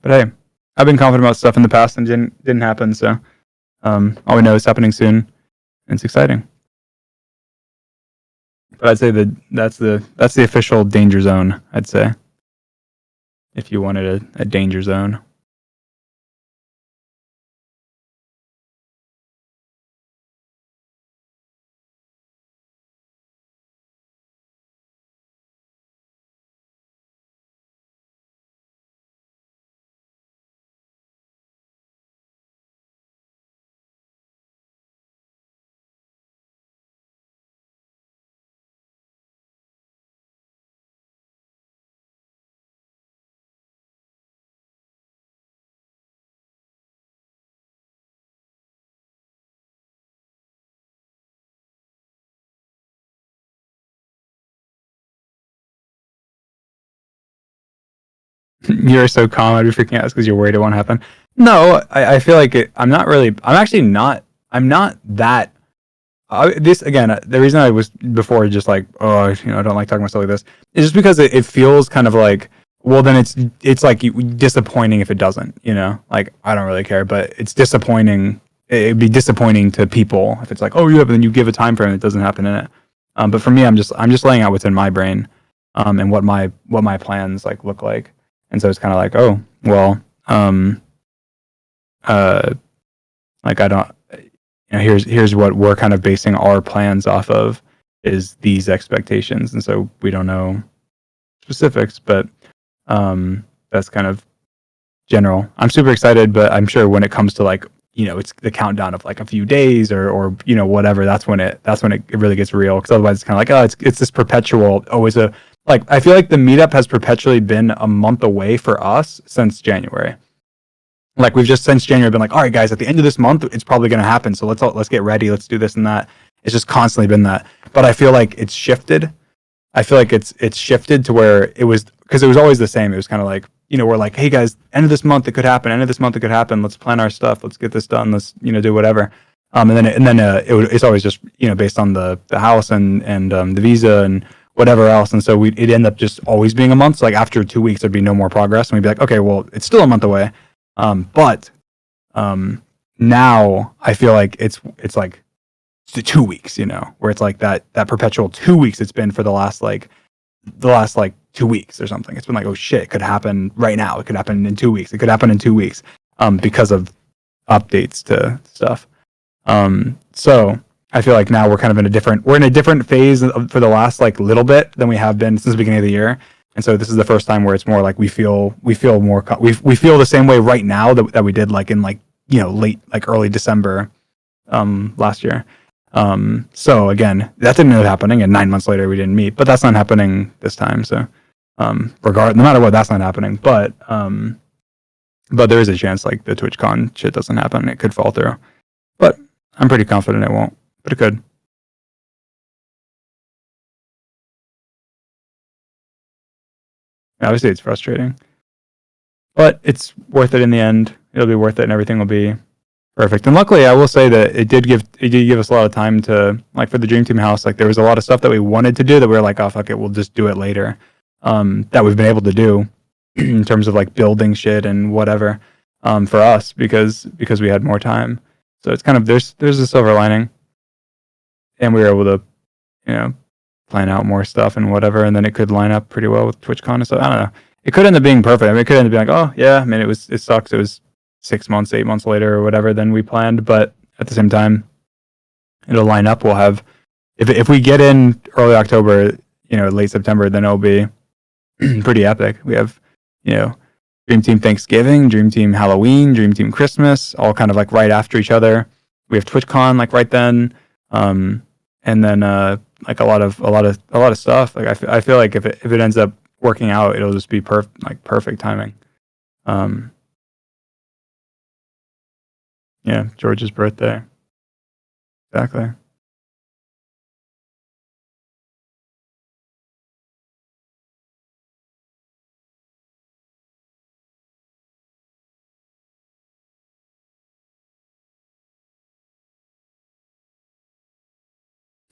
But hey, I've been confident about stuff in the past and didn't happen. So all we know is happening soon, and it's exciting. But I'd say that that's the official danger zone. I'd say, if you wanted a danger zone. You're so calm. I'd be freaking out because you're worried it won't happen. No, I feel like I'm not really. I'm not that. This again. The reason I was before just like, I don't like talking about stuff like this, is just because it feels kind of like, well, then it's like disappointing if it doesn't. Like I don't really care, but it's disappointing. It'd be disappointing to people if it's like, oh, but then you give a time frame, it doesn't happen in it. But for me, I'm just laying out what's in my brain, and what my plans like look like. And so it's kind of like, oh, well, like I don't, here's what we're kind of basing our plans off of, is these expectations. And so we don't know specifics, but that's kind of general. I'm super excited, but I'm sure when it comes to like, it's the countdown of like a few days or whatever, that's when it really gets real. Because otherwise it's kind of like, oh, it's this perpetual, always like, I feel like the meetup has perpetually been a month away for us since January. Like we've just since January been like, all right, guys, at the end of this month, it's probably going to happen. So let's get ready. Let's do this and that. It's just constantly been that. But I feel like it's shifted. I feel like it's shifted to where it was, because it was always the same. It was kind of like, we're like, hey guys, end of this month it could happen. End of this month it could happen. Let's plan our stuff. Let's get this done. Let's do whatever. And then it's always just based on the house and the visa and whatever else. And so it'd end up just always being a month. So like after 2 weeks, there'd be no more progress. And we'd be like, okay, well, it's still a month away. But now I feel like it's like the 2 weeks, where it's like that perpetual 2 weeks it's been for the last like the last like 2 weeks or something. It's been like, oh shit, it could happen right now. It could happen in 2 weeks. It could happen in 2 weeks. Because of updates to stuff. So I feel like now we're kind of we're in a different phase for the last like little bit than we have been since the beginning of the year. And so this is the first time where it's more like we feel more we feel the same way right now that we did like in like late like early December last year. So again, that didn't end up happening, and 9 months later we didn't meet. But that's not happening this time. So no matter what, that's not happening. But there is a chance like the TwitchCon shit doesn't happen. It could fall through. But I'm pretty confident it won't. But it could. Obviously, it's frustrating, but it's worth it in the end. It'll be worth it, and everything will be perfect. And luckily, I will say that it did give us a lot of time to like for the Dream Team house. Like there was a lot of stuff that we wanted to do that we were like, oh fuck it, we'll just do it later. That we've been able to do in terms of like building shit and whatever for us because we had more time. So it's kind of there's a silver lining, and we were able to plan out more stuff and whatever, and then it could line up pretty well with TwitchCon. So I don't know. It could end up being perfect. I mean, it could end up being like, oh yeah, I mean, it sucks. It was 6 months, 8 months later or whatever than we planned, but at the same time, it'll line up. We'll have if we get in early October, late September, then it'll be pretty epic. We have Dream Team Thanksgiving, Dream Team Halloween, Dream Team Christmas, all kind of like right after each other. We have TwitchCon like right then, and then like a lot of stuff. Like I feel like if it ends up working out, it'll just be perfect timing. Yeah, George's birthday. Exactly.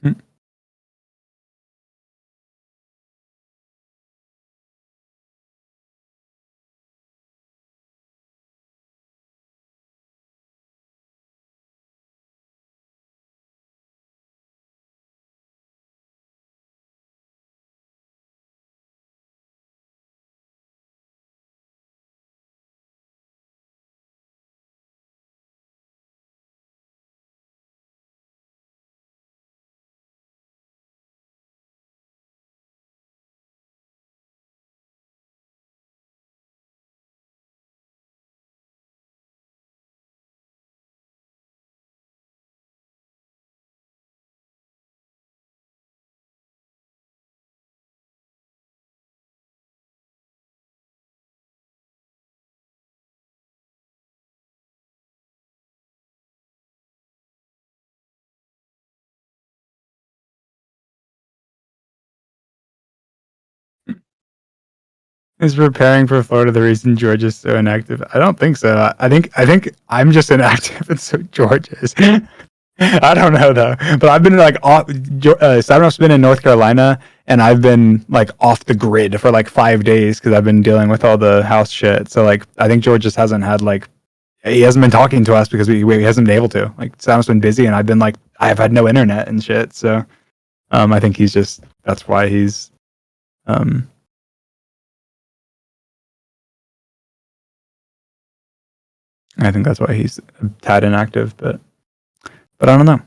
Hmm. Is preparing for Florida the reason George is so inactive? I don't think so. I think I'm just inactive, and so George is. I don't know though, but I've been like off. Cybernoff's been in North Carolina, and I've been like off the grid for like 5 days because I've been dealing with all the house shit. So like, I think George just hasn't had like he hasn't been talking to us because he hasn't been able to. Like, Cybernoff's been busy, and I've been like I've had no internet and shit. So I think that's why he's um I think that's why he's a tad inactive, but I don't know.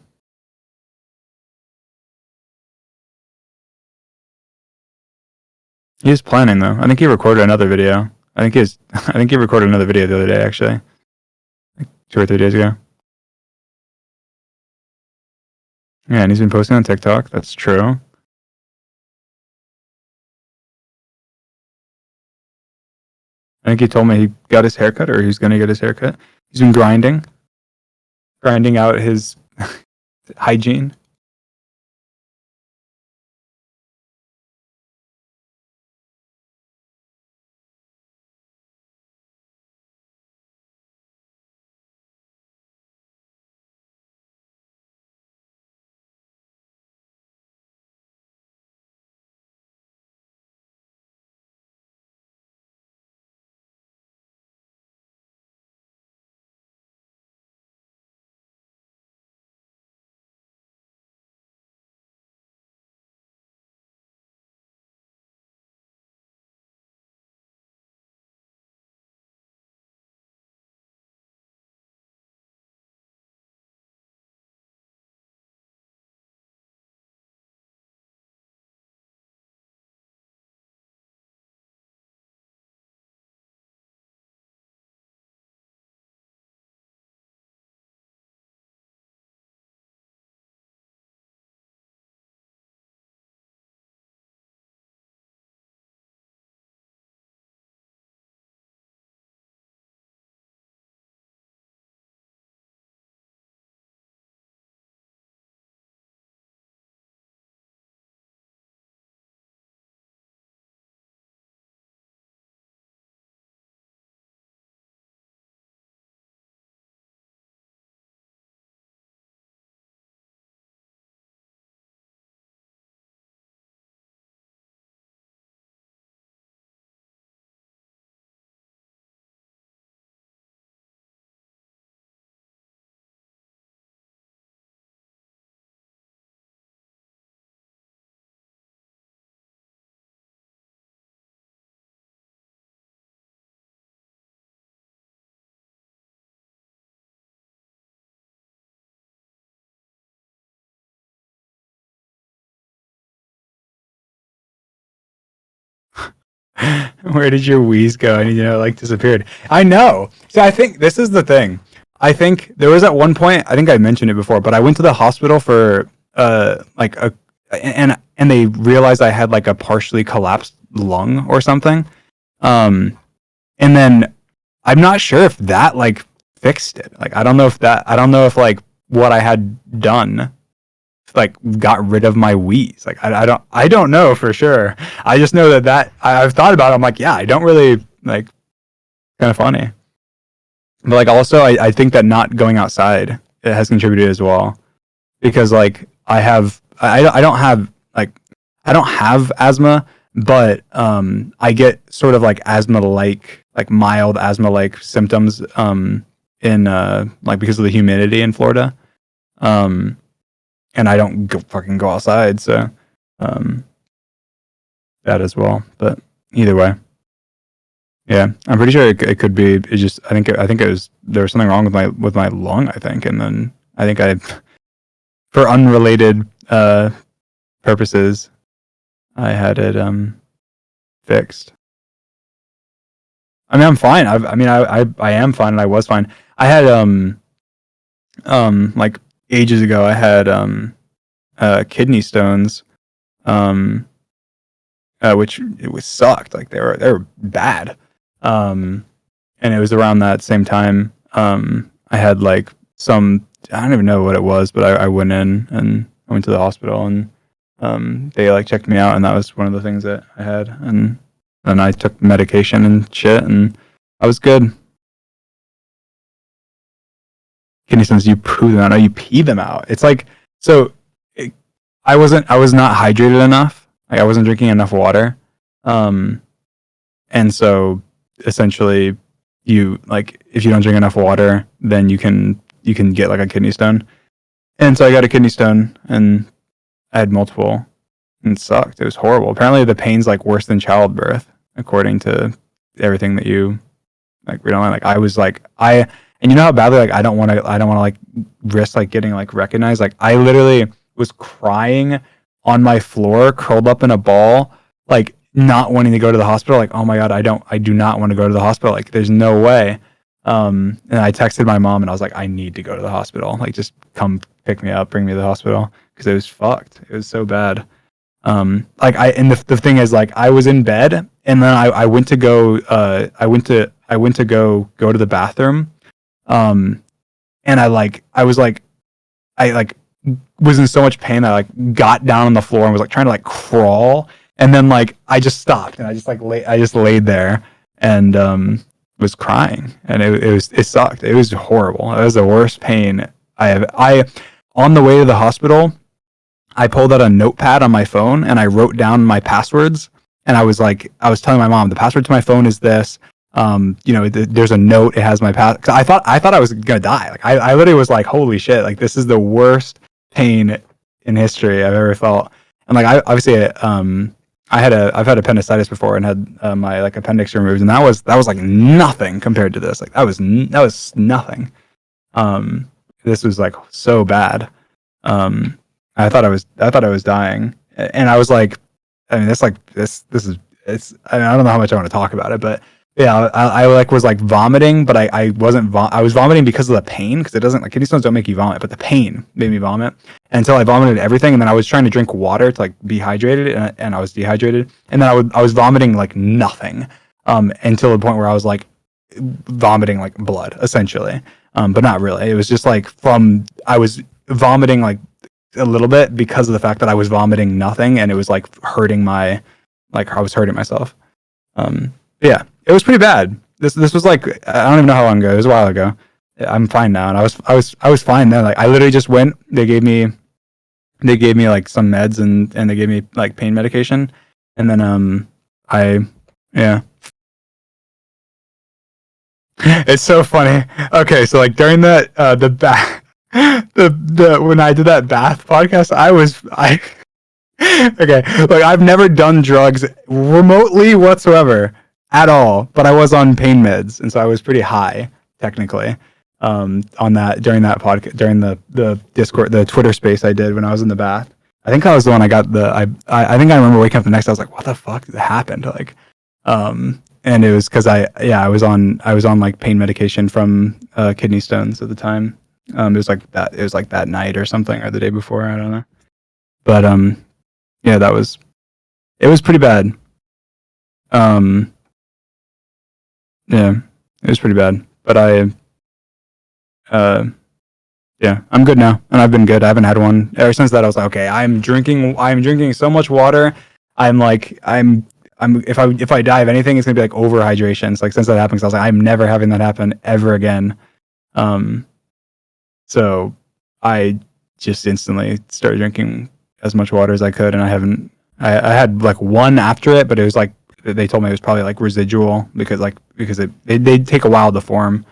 He's planning though. I think he recorded another video. I think he recorded another video the other day actually, like 2 or 3 days ago. Yeah, and he's been posting on TikTok. That's true. I think he told me he got his haircut or he's gonna get his haircut. He's been grinding out his hygiene. Where did your wheeze go? And like disappeared. I know. So I think this is the thing. I think there was at one point, I think I mentioned it before, but I went to the hospital for like and they realized I had like a partially collapsed lung or something. And then I'm not sure if that like fixed it. Like I don't know if like what I had done like got rid of my wheeze. Like I don't know for sure. I just know that I've thought about it. I'm like, yeah, I don't really like, kind of funny. But like also I think that not going outside, it has contributed as well, because like I don't have asthma, but I get sort of like asthma like mild asthma like symptoms in like because of the humidity in Florida. And I don't fucking go outside, so that as well. But either way, yeah, I'm pretty sure it could be. It just I think it was there was something wrong with my lung, I think, and then I think for unrelated purposes, I had it fixed. I mean, I'm fine. I am fine, and I was fine. I had like ages ago, I had kidney stones, which it was sucked. Like they were bad. And it was around that same time. I had like I don't even know what it was, but I went in and I went to the hospital, and they like checked me out, and that was one of the things that I had, and then I took medication and shit, and I was good. Kidney stones, you poo them out. No, you pee them out. It's like, so I was not hydrated enough. Like I wasn't drinking enough water. And so essentially you like, if you don't drink enough water, then you can get like a kidney stone. And so I got a kidney stone, and I had multiple, and it sucked. It was horrible. Apparently the pain's like worse than childbirth, according to everything that you like read online. Like I was like, and you know how badly like I don't want to like risk like getting like recognized. Like I literally was crying on my floor, curled up in a ball, like not wanting to go to the hospital. Like, oh my god, I do not want to go to the hospital. Like there's no way. And I texted my mom, and I was like, I need to go to the hospital. Like just come pick me up, bring me to the hospital, because it was fucked. It was so bad. And the thing is, like I was in bed, and then I went to go I went to go to the bathroom. And I was in so much pain that I like got down on the floor and was like trying to like crawl, and then like I just stopped, and I just laid there and was crying, and it sucked. It was horrible. It was the worst pain on the way to the hospital, I pulled out a notepad on my phone and I wrote down my passwords, and I was telling my mom, the password to my phone is this. There's a note. It has my pass. Cause I thought I was gonna die. Like I literally was like, holy shit! Like this is the worst pain in history I've ever felt. And like I've had appendicitis before and had my like appendix removed, and that was like nothing compared to this. Like that was nothing. This was like so bad. I thought I was dying, and I was like, I mean, this is I don't know how much I want to talk about it, but yeah, I like was like vomiting, but I wasn't. I was vomiting because of the pain, because it doesn't, like, kidney stones don't make you vomit, but the pain made me vomit until I vomited everything, and then I was trying to drink water to like be hydrated, and I was dehydrated, and then I was vomiting like nothing, until the point where I was like vomiting like blood essentially, but not really. It was just like I was vomiting like a little bit because of the fact that I was vomiting nothing, and it was like hurting I was hurting myself. Yeah, it was pretty bad. This was like, I don't even know how long ago. It was a while ago. I'm fine now, and I was fine then. Like I literally just went. They gave me like some meds, and they gave me like pain medication, and then yeah. It's so funny. Okay, so like during that the when I did that bath podcast, okay, like I've never done drugs remotely whatsoever at all, but I was on pain meds, and so I was pretty high technically on that during that podcast, during the Discord, the Twitter space I did when I was in the bath. I think I was the one I got I think I remember waking up the next day, I was like, what the fuck happened? Like And it was because I was on like pain medication from kidney stones at the time. It was like that night or something, or the day before, I don't know. But yeah, it was pretty bad. Yeah, it was pretty bad. But yeah, I'm good now, and I've been good. I haven't had one ever since that. I was like, okay, I'm drinking so much water. If I die of anything, it's gonna be like overhydration. It's like since that happened, I was like, I'm never having that happen ever again. So I just instantly started drinking as much water as I could, and I had like one after it, but it was like they told me it was probably like residual because they take a while to form.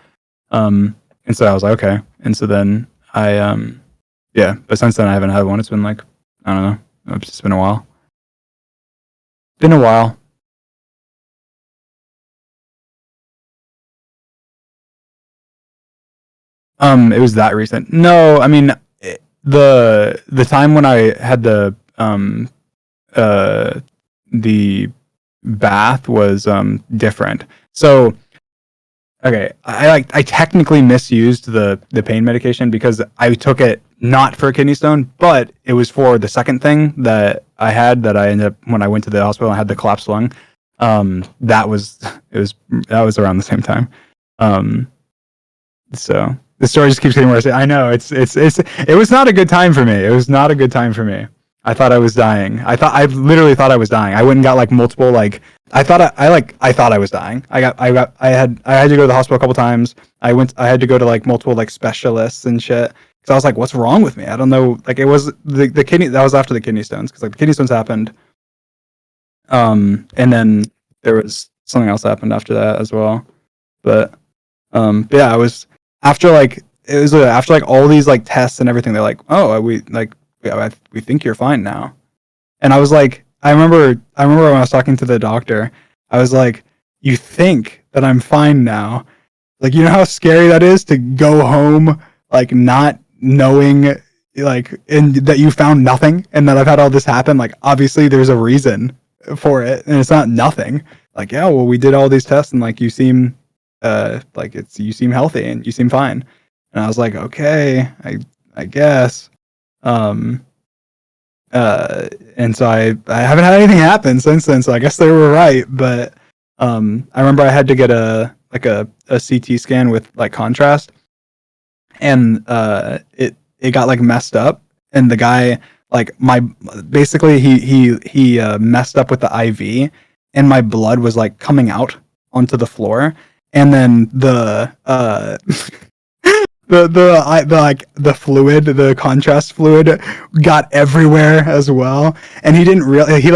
And so I was like, okay. And so then yeah, but since then I haven't had one. It's been like, I don't know. It's just been a while. Been a while. It was that recent. No, I mean the time when I had the bath was different. So okay, I technically misused the pain medication because I took it not for a kidney stone, but it was for the second thing that I had that I ended up when I went to the hospital and had the collapsed lung. That was around the same time. So the story just keeps getting worse. I know it was not a good time for me. It was not a good time for me. I thought I was dying. I literally thought I was dying. I went and got like multiple like I thought I was dying. I had to go to the hospital a couple times. I had to go to like multiple like specialists and shit because I was like, what's wrong with me? I don't know. Like it was the kidney that was after the kidney stones because like the kidney stones happened. And then there was something else happened after that as well. But yeah, I was after like after like all these like tests and everything. They're like, oh, we think you're fine now. And I was like, I remember when I was talking to the doctor, I was like, you think that I'm fine now? Like, you know how scary that is to go home, like not knowing, like, and that you found nothing and that I've had all this happen. Like, obviously there's a reason for it and it's not nothing. Like, yeah, well, we did all these tests and like, you seem, you seem healthy and you seem fine. And I was like, okay, I guess. And so I haven't had anything happen since then, so I guess they were right. But I remember I had to get a CT scan with like contrast, and it got like messed up, and the guy like basically he messed up with the IV, and my blood was like coming out onto the floor, and then the the fluid, the contrast fluid got everywhere as well. And he didn't really, he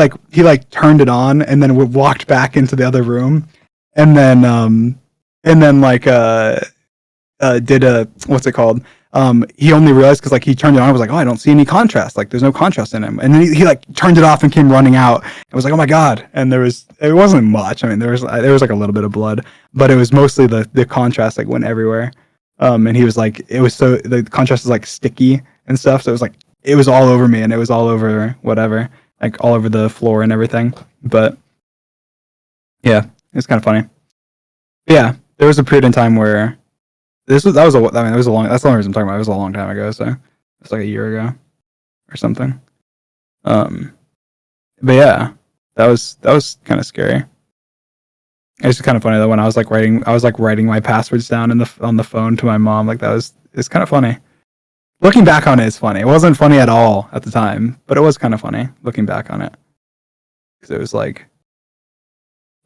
turned it on and then walked back into the other room. And then did a, what's it called? He only realized because like he turned it on and was like, oh, I don't see any contrast. Like there's no contrast in him. And then he like turned it off and came running out. It was like, oh my God. And it wasn't much. I mean, there was like a little bit of blood, but it was mostly the contrast like went everywhere. And he was like, the contrast is like sticky and stuff. So it was all over me and it was all over whatever, like all over the floor and everything. But yeah, it's kind of funny. But yeah, there was a period in time where that's the only reason I'm talking about. It was a long time ago. So it's like a year ago or something. But yeah, that was kind of scary. It's kind of funny though when I was like writing my passwords down on the phone to my mom. Like it's kind of funny. Looking back on it, it's funny. It wasn't funny at all at the time, but it was kind of funny looking back on it because it was like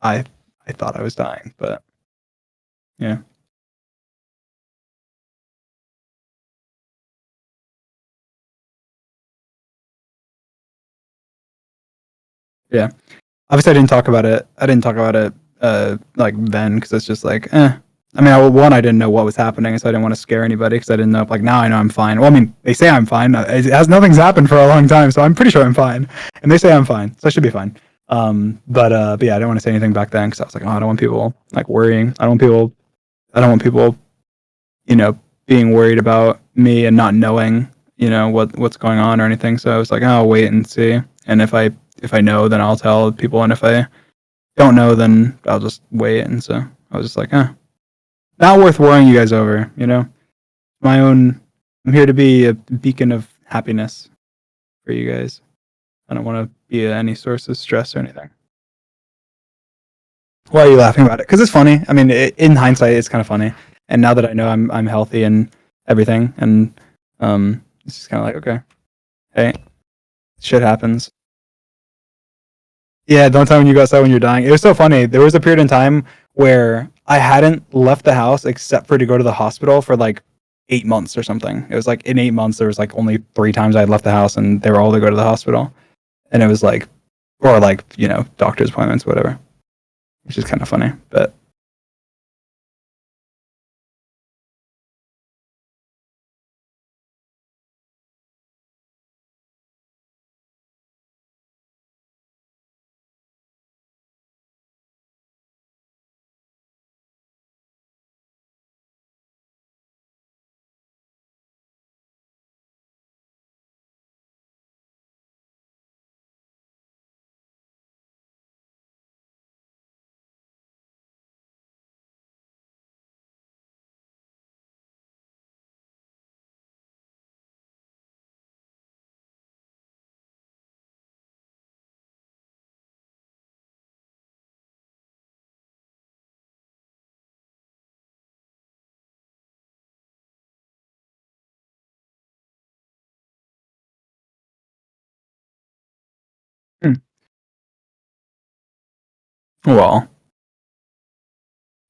I thought I was dying, but yeah. Yeah. Obviously, I didn't talk about it. Like then because it's just like, eh. I mean, I didn't know what was happening, so I didn't want to scare anybody because I didn't know. Like now, I know I'm fine. Well, I mean, they say I'm fine. Nothing's happened for a long time, so I'm pretty sure I'm fine. And they say I'm fine, so I should be fine. But yeah, I didn't want to say anything back then because I was like, oh, I don't want people like worrying. I don't want people, being worried about me and not knowing, what's going on or anything. So I was like, oh, I'll wait and see. And if I know, then I'll tell people. And if I don't know, then I'll just wait. And so I was just like, not worth worrying you guys over. You know, my own. I'm here to be a beacon of happiness for you guys. I don't want to be any source of stress or anything. Why are you laughing about it? Because it's funny. I mean, in hindsight, it's kind of funny. And now that I know I'm healthy and everything, and it's just kind of like, okay, hey, shit happens. Yeah, don't tell me when you go outside when you're dying. It was so funny. There was a period in time where I hadn't left the house except for to go to the hospital for like 8 months or something. It was like in 8 months there was like only 3 times I had left the house, and they were all to go to the hospital. And it was like, or like doctor's appointments, whatever, which is kind of funny. But well,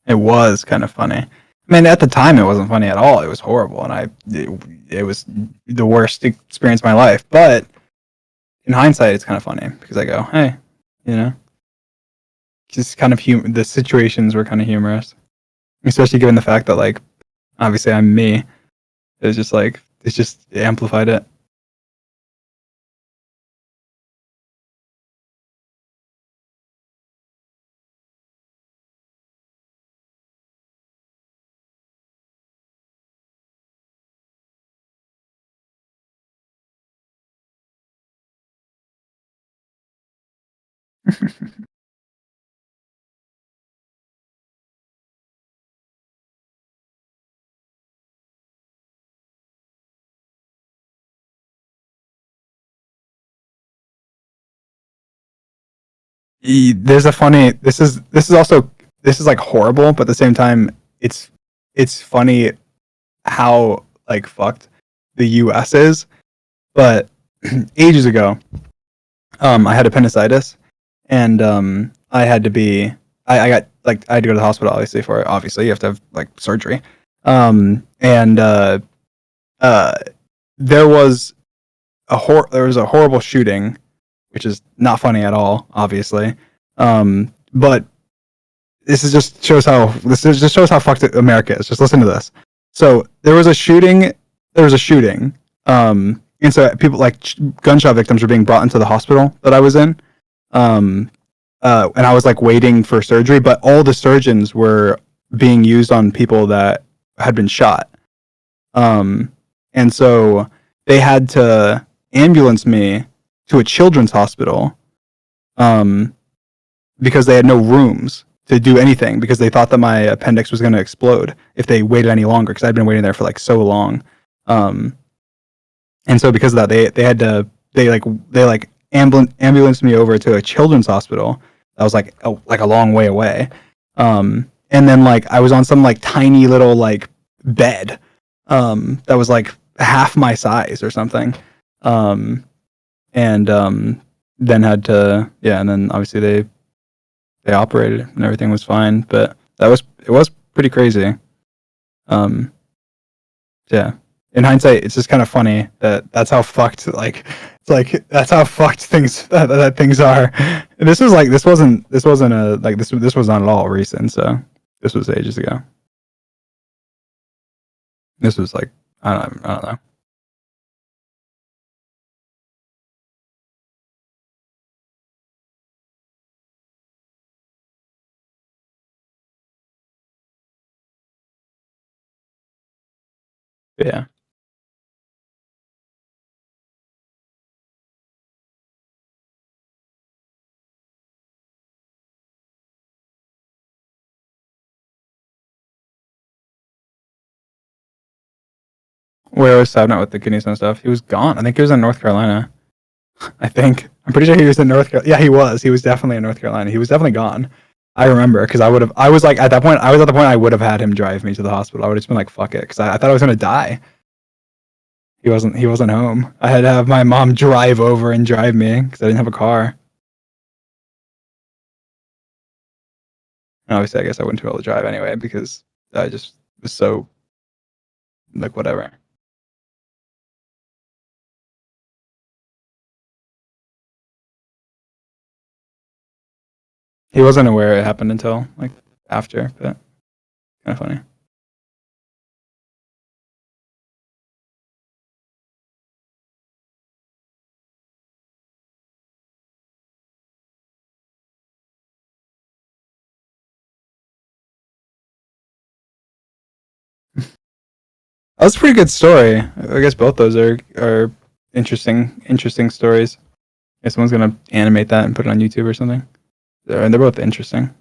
it was kind of funny. I mean, at the time, it wasn't funny at all. It was horrible, and it was the worst experience of my life. But in hindsight, it's kind of funny because I go, hey, you know, just kind of the situations were kind of humorous, especially given the fact that like obviously I'm me. It was just like it amplified it. There's a funny. This is like horrible, but at the same time, it's funny how like fucked the U.S. is. But ages ago, I had appendicitis, and I had to be. I got like I had to go to the hospital obviously for it. Obviously, you have to have like surgery. And uh, there was there was a horrible shooting, which is not funny at all, obviously. But this is just shows how fucked America is. Just listen to this. So there was a shooting. There was a shooting. And so people like gunshot victims were being brought into the hospital that I was in. Um, and I was like waiting for surgery, but all the surgeons were being used on people that had been shot. Um, and so they had to ambulance me to a children's hospital. Um, because they had no rooms to do anything because they thought that my appendix was going to explode if they waited any longer because I'd been waiting there for like so long. Um, and so because of that, they had to they ambulanced me over to a children's hospital that was like a long way away. And then like I was on some like tiny little like bed that was like half my size or something. And then had to and then obviously they operated and everything was fine, but it was pretty crazy. Um, yeah. In hindsight, it's just kind of funny that that's how fucked it's like that's how fucked things that things are. And this wasn't a like this was not at all recent. So this was ages ago. This was like I don't know. But yeah. where was Sabnut with the kidney stone stuff? He was gone. I think he was in North Carolina. I think. I'm pretty sure he was in North Carolina. Yeah, he was. He was definitely in North Carolina. He was definitely gone. I remember because I was like, at that point, I was at the point I would have had him drive me to the hospital. I would have just been like, fuck it, because I thought I was going to die. He wasn't home. I had to have my mom drive over and drive me because I didn't have a car. And obviously, I guess I wouldn't be able to drive anyway because I just was so, like, whatever. He wasn't aware it happened until, like, after, but kind of funny. That was a pretty good story. I guess both those are interesting stories. If someone's gonna animate that and put it on YouTube or something, and they're both interesting.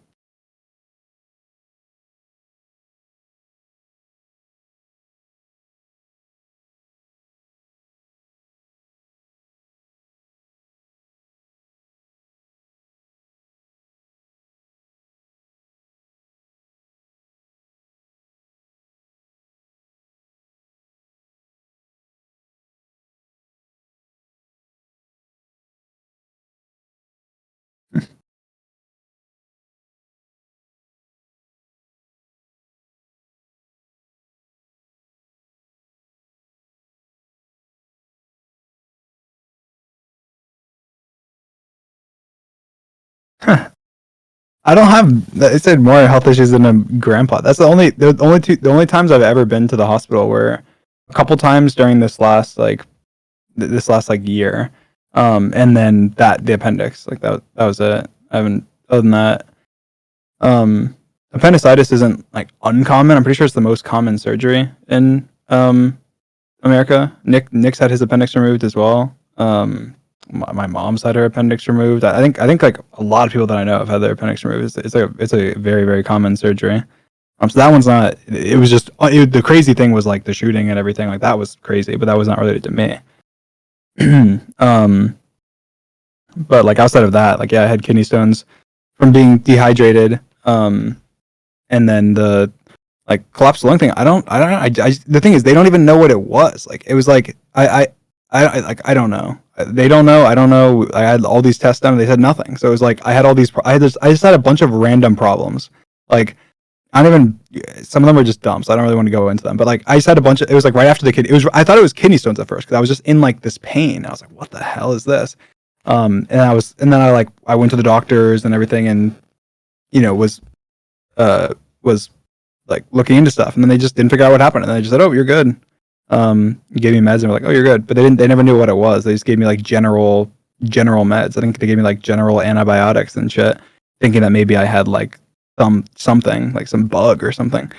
I don't have. It said more health issues than a grandpa. That's the only times I've ever been to the hospital were a couple times during this last like year, and then the appendix, like that was it. I haven't, other than that. Appendicitis isn't like uncommon. I'm pretty sure it's the most common surgery in America. Nick's had his appendix removed as well. My mom's had her appendix removed. I think like a lot of people that I know have had their appendix removed. It's a very, very common surgery. So that one's not. It was just the crazy thing was like the shooting and everything. Like that was crazy, but that was not related to me. But like outside of that, like yeah, I had kidney stones from being dehydrated. And then the like collapsed lung thing. The thing is, they don't even know what it was. Like it was like I don't know. They don't know. I don't know. I had all these tests done. And they said nothing. So it was like I had all these. I just had a bunch of random problems. Like I don't even. Some of them were just dumb. So I don't really want to go into them. But like I just had a bunch of. It was like right after the kid. It was. I thought it was kidney stones at first because I was just in like this pain. I was like, what the hell is this? And then I went to the doctors and everything, and was like looking into stuff, and then they just didn't figure out what happened, and they just said, "Oh, you're good." Gave me meds, and were like, "Oh, you're good," but they never knew what it was. They just gave me like general meds. I think they gave me like general antibiotics and shit, thinking that maybe I had like something like some bug or something.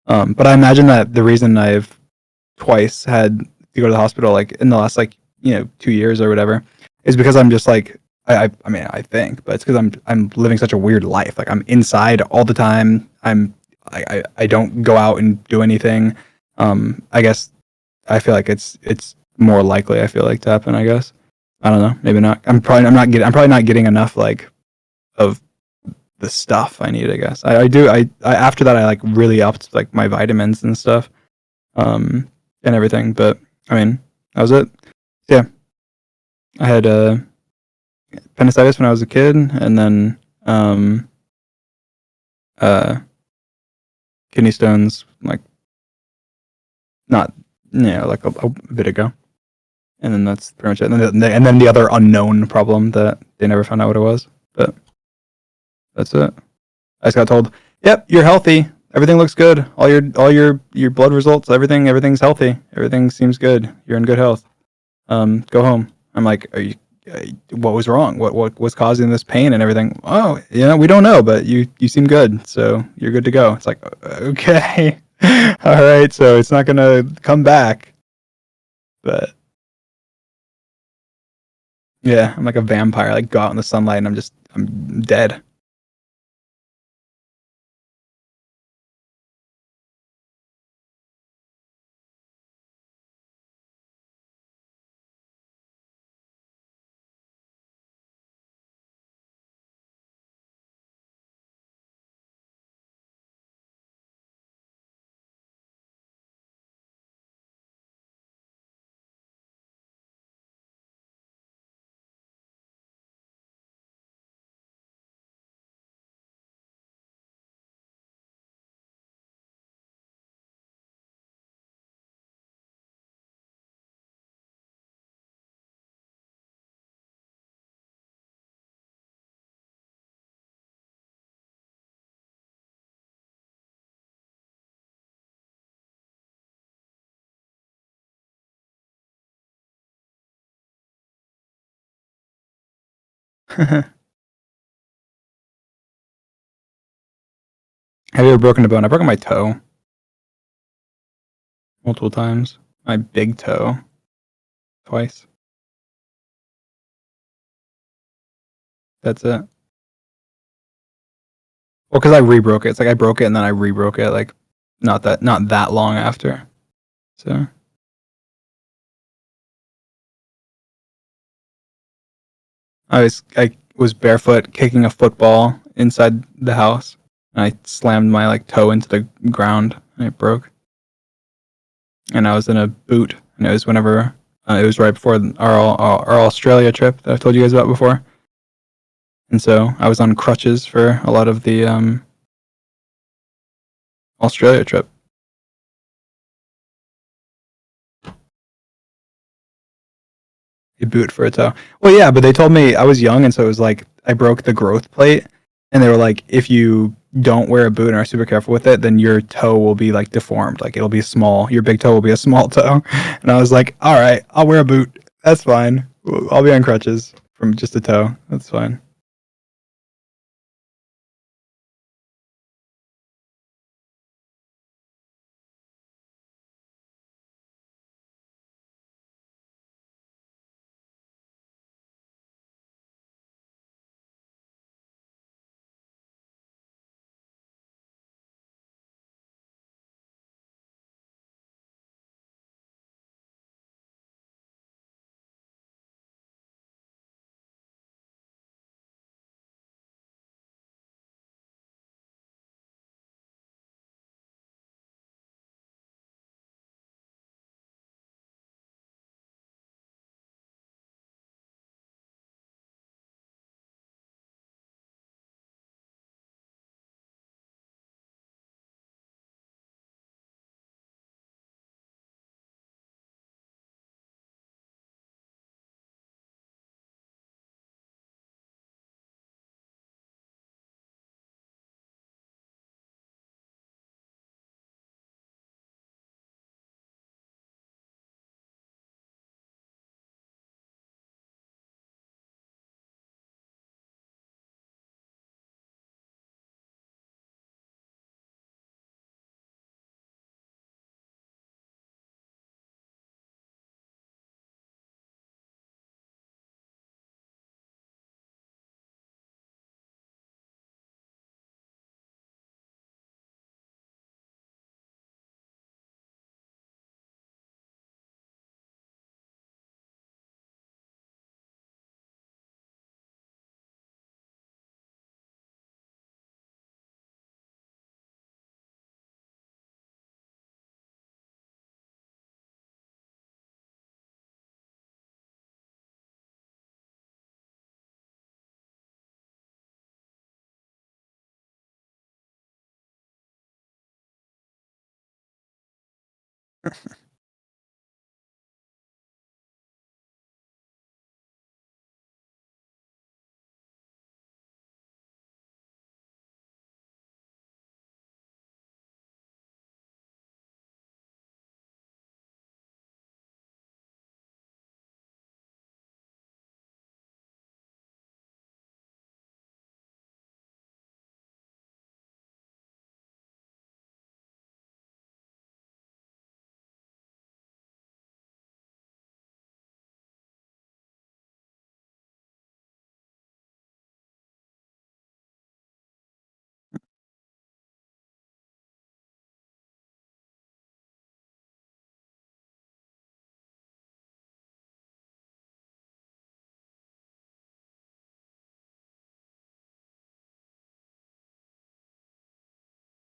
But I imagine that the reason I've twice had to go to the hospital like in the last 2 years or whatever is because I'm just like I mean I think, but it's because I'm living such a weird life. Like I'm inside all the time. I don't go out and do anything. I guess I feel like it's more likely. I feel like to happen. I guess I don't know. Maybe not. I'm probably not getting enough like of the stuff I need. I guess I do. I after that I like really upped like my vitamins and stuff, and everything. But I mean that was it. Yeah, I had appendicitis when I was a kid, and then kidney stones like not like a bit ago, and then that's pretty much it. And then the other unknown problem that they never found out what it was, but that's it. I just got told, "Yep, you're healthy. Everything looks good. All your blood results, everything's healthy. Everything seems good. You're in good health. Go home." I'm like, "Are you? What was wrong? What was causing this pain and everything?" "Oh, we don't know, but you seem good, so you're good to go." It's like, okay, all right, so it's not gonna come back, but yeah, I'm like a vampire. Like go out in the sunlight and I'm dead. Have you ever broken a bone? I've broken my toe multiple times. My big toe twice. That's it. Well, because I re-broke it. It's like I broke it and then I re-broke it. Like not that long after. So I was barefoot kicking a football inside the house, and I slammed my like toe into the ground and it broke. And I was in a boot, and it was whenever it was right before our Australia trip that I've told you guys about before. And so I was on crutches for a lot of the Australia trip. A boot for a toe. Well, yeah, but they told me I was young, and so it was like I broke the growth plate, and they were like, if you don't wear a boot and are super careful with it, then your toe will be like deformed, like it'll be small. Your big toe will be a small toe. And I was like, all right, I'll wear a boot. That's fine. I'll be on crutches from just a toe. That's fine.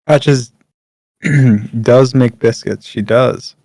Patches does make biscuits. She does.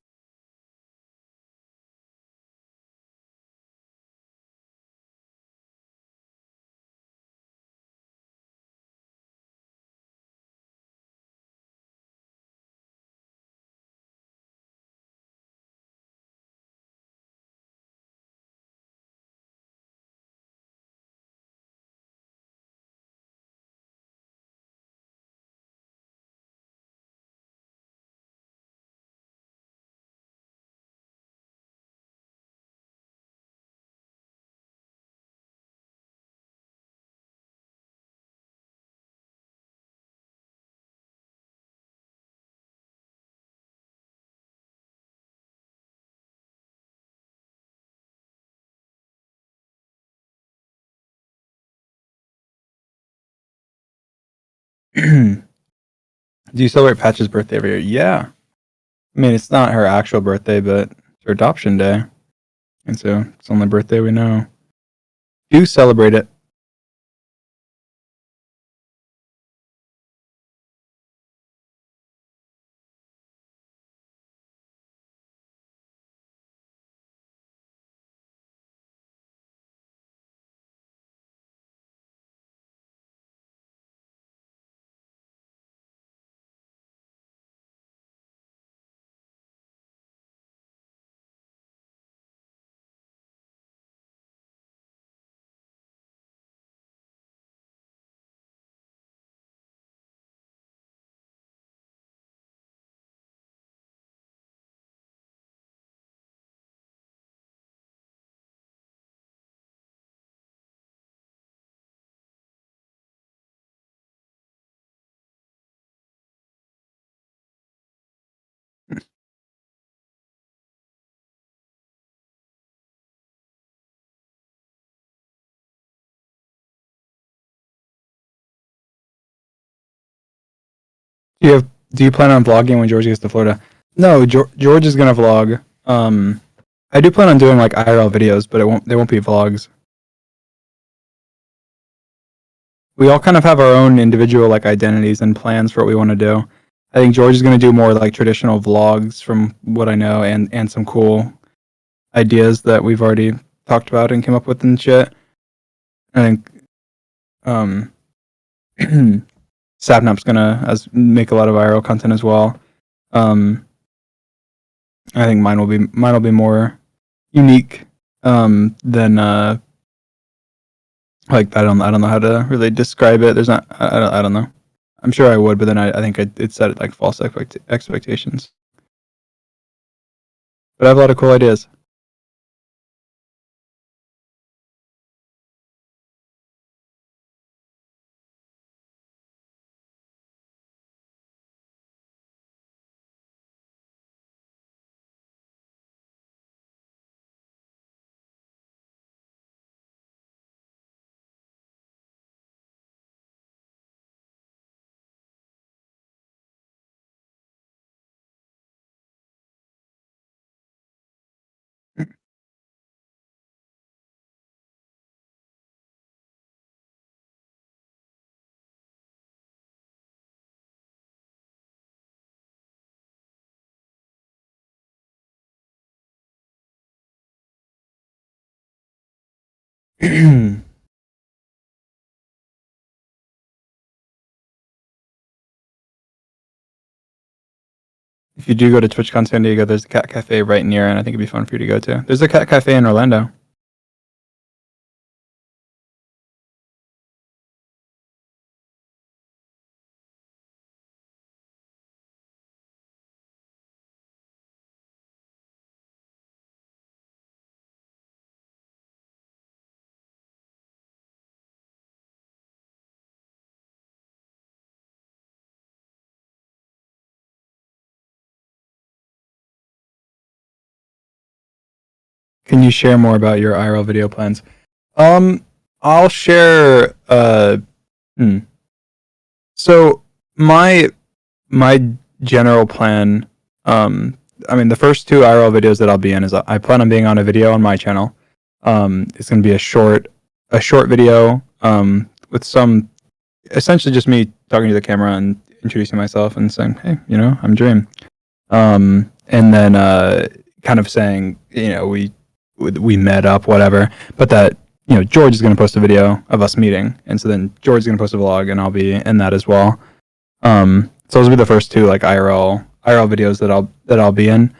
Do you celebrate Patch's birthday every year? Yeah. I mean, it's not her actual birthday, but it's her adoption day. And so it's the only birthday we know. Do celebrate it. Do you plan on vlogging when George gets to Florida? No, George is gonna vlog. I do plan on doing like IRL videos, but they won't be vlogs. We all kind of have our own individual like identities and plans for what we want to do. I think George is gonna do more like traditional vlogs from what I know, and some cool ideas that we've already talked about and came up with and shit. I think Sapnap's gonna make a lot of IRL content as well. I think mine will be more unique than like I don't know how to really describe it. There's not I don't know. I'm sure I would, but then I think it set like false expectations. But I have a lot of cool ideas. If you do go to TwitchCon San Diego, there's a cat cafe right near, and I think it'd be fun for you to go to. There's a cat cafe in Orlando. Can you share more about your IRL video plans? I'll share. So my general plan. I mean, the first two IRL videos that I'll be in is I plan on being on a video on my channel. It's gonna be a short video. With some essentially just me talking to the camera and introducing myself and saying, "Hey, you know, I'm Dream." And then kind of saying, you know, we met up, whatever. But that, you know, George is going to post a video of us meeting, and so then George is going to post a vlog, and I'll be in that as well. So those will be the first two like IRL videos that I'll be in.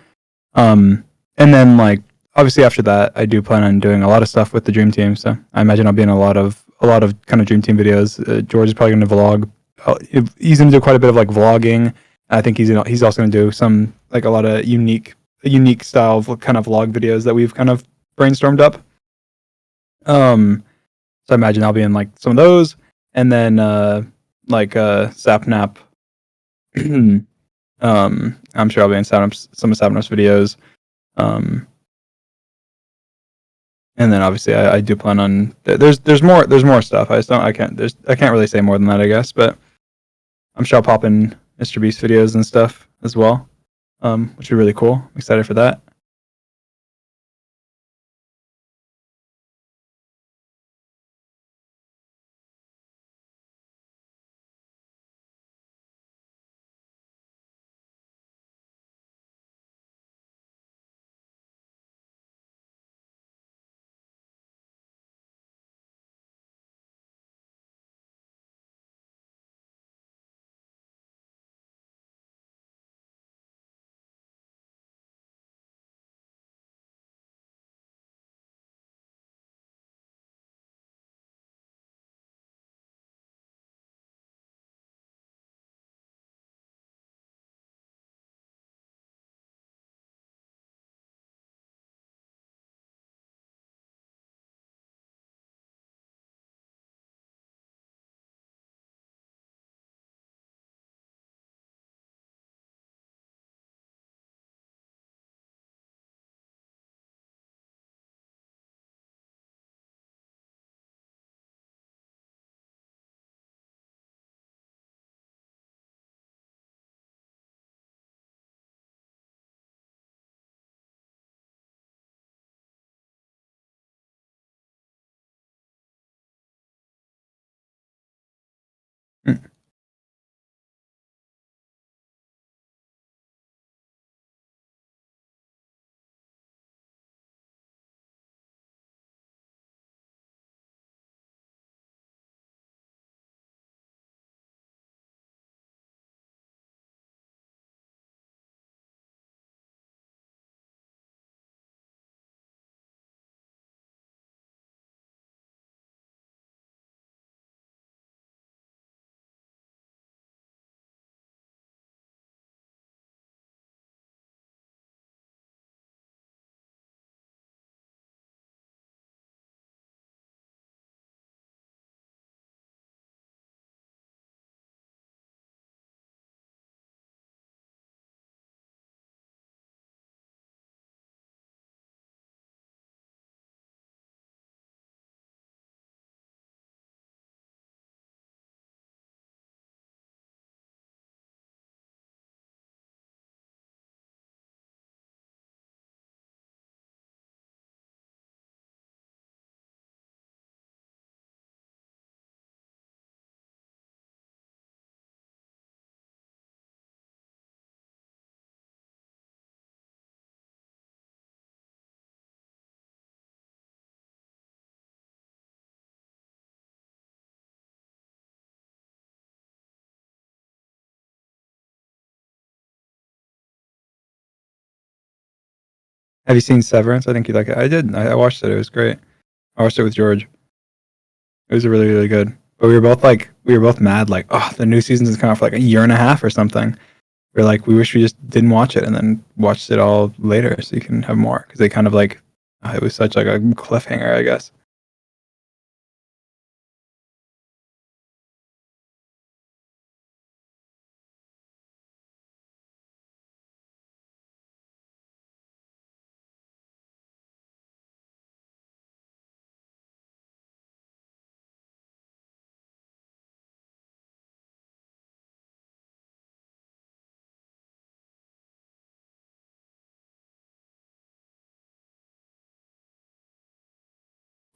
And then like obviously after that, I do plan on doing a lot of stuff with the Dream Team. So I imagine I'll be in a lot of kind of Dream Team videos. George is probably going to vlog. He's going to do quite a bit of like vlogging. I think he's also going to do some like a lot of unique style of kind of vlog videos that we've kind of brainstormed up. So I imagine I'll be in like some of those, and then like Sapnap. I'm sure I'll be in some of Sapnap's videos. And then obviously I do plan on there's more stuff. I can't really say more than that, I guess, but I'm sure I'll pop in Mr. Beast videos and stuff as well, which would be really cool. I'm excited for that. Mm. Have you seen Severance? I think you like it. I did. I watched it. It was great. I watched it with George. It was really, really good. But we were both mad. Like, oh, the new season is coming out for like a year and a half or something. We're like, we wish we just didn't watch it and then watched it all later so you can have more because they kind of like it was such like a cliffhanger, I guess.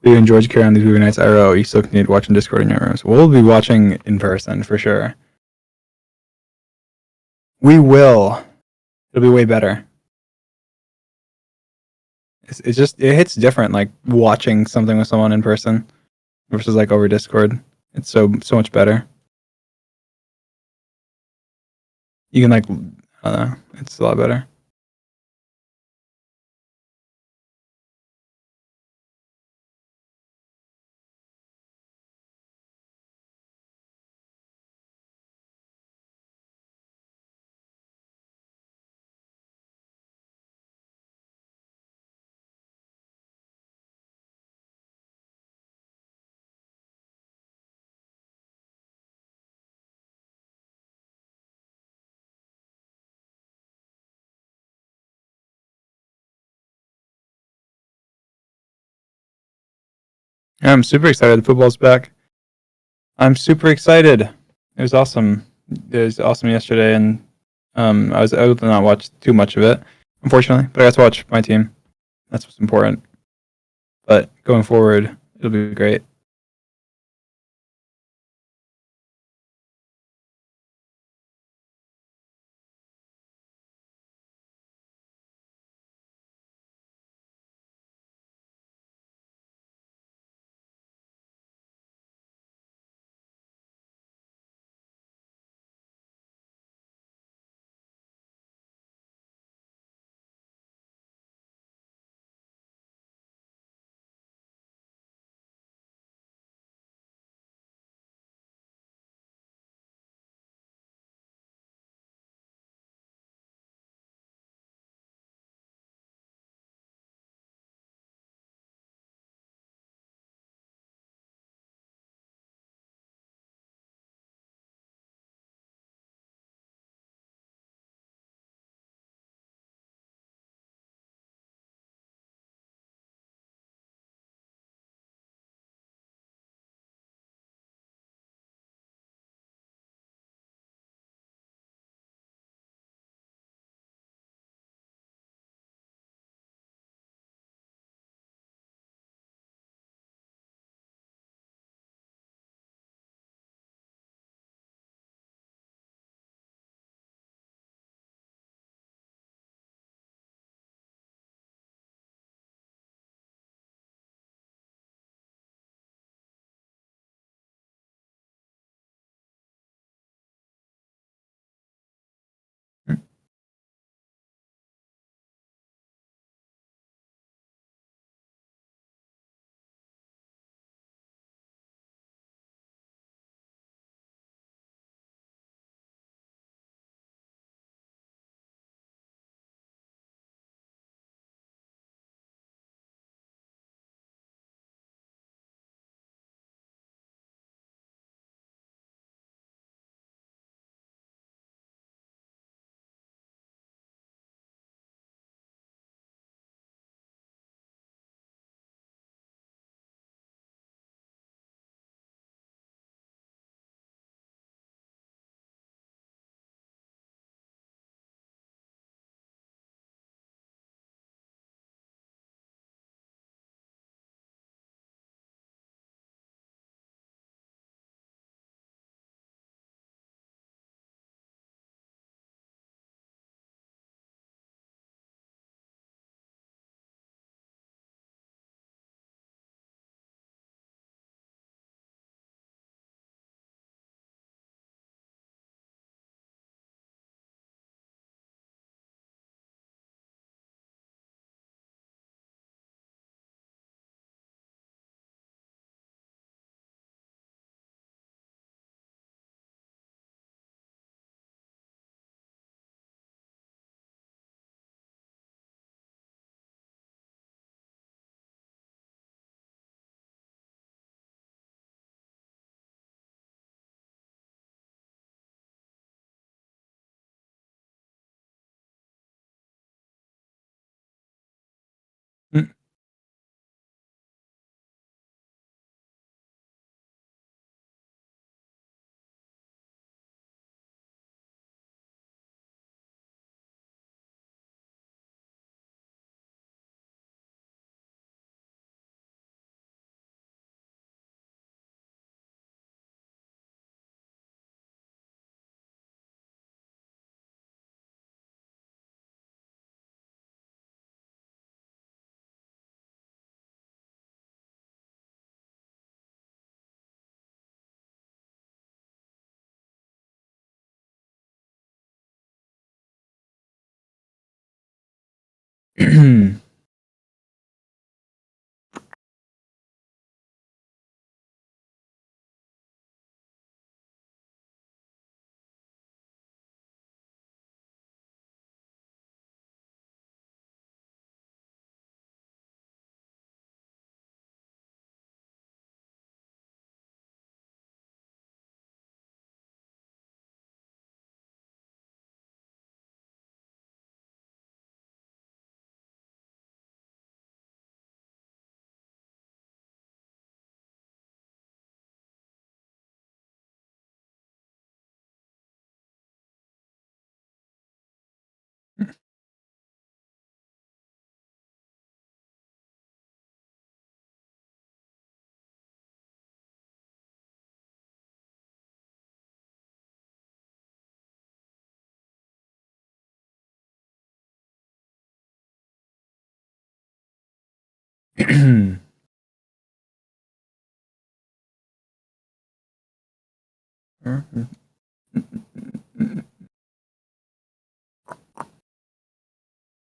We and George carry on these movie nights IRL. You still continue to watch in Discord in your rooms. We'll be watching in person for sure. We will. It'll be way better. It's just it hits different like watching something with someone in person versus like over Discord. It's so much better. You can like I don't know. It's a lot better. Yeah, I'm super excited. The football's back. I'm super excited. It was awesome. It was awesome yesterday, and I was able to not watch too much of it, unfortunately, but I got to watch my team. That's what's important. But going forward, it'll be great.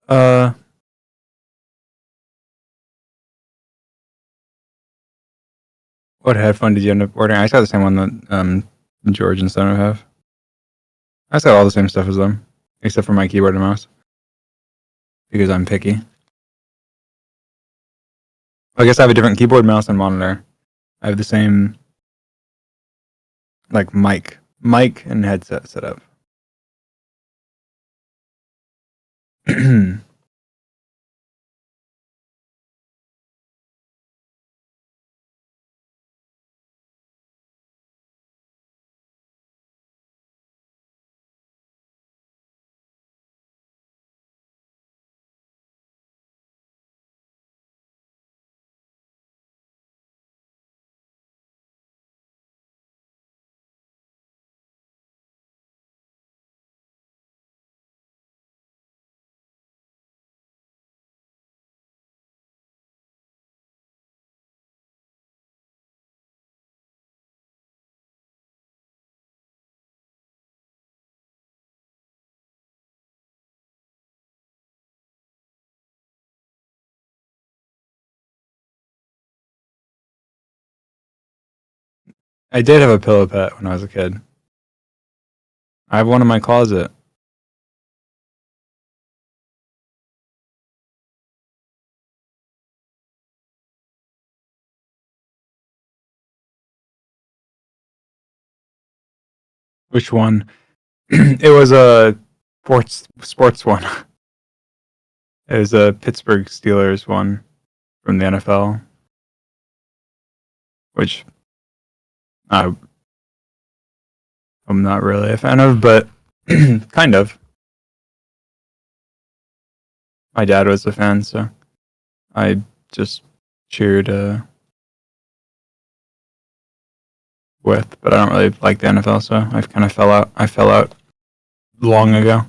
uh, what headphone did you end up ordering? I got the same one that George and Son have. I got all the same stuff as them, except for my keyboard and mouse, because I'm picky. I guess I have a different keyboard, mouse, and monitor. I have the same like mic and headset set up. I did have a pillow pet when I was a kid. I have one in my closet. Which one? It was a sports one. It was a Pittsburgh Steelers one from the NFL, which I'm not really a fan of, but kind of. My dad was a fan, so I just cheered with. But I don't really like the NFL, so I kind of fell out. I fell out long ago.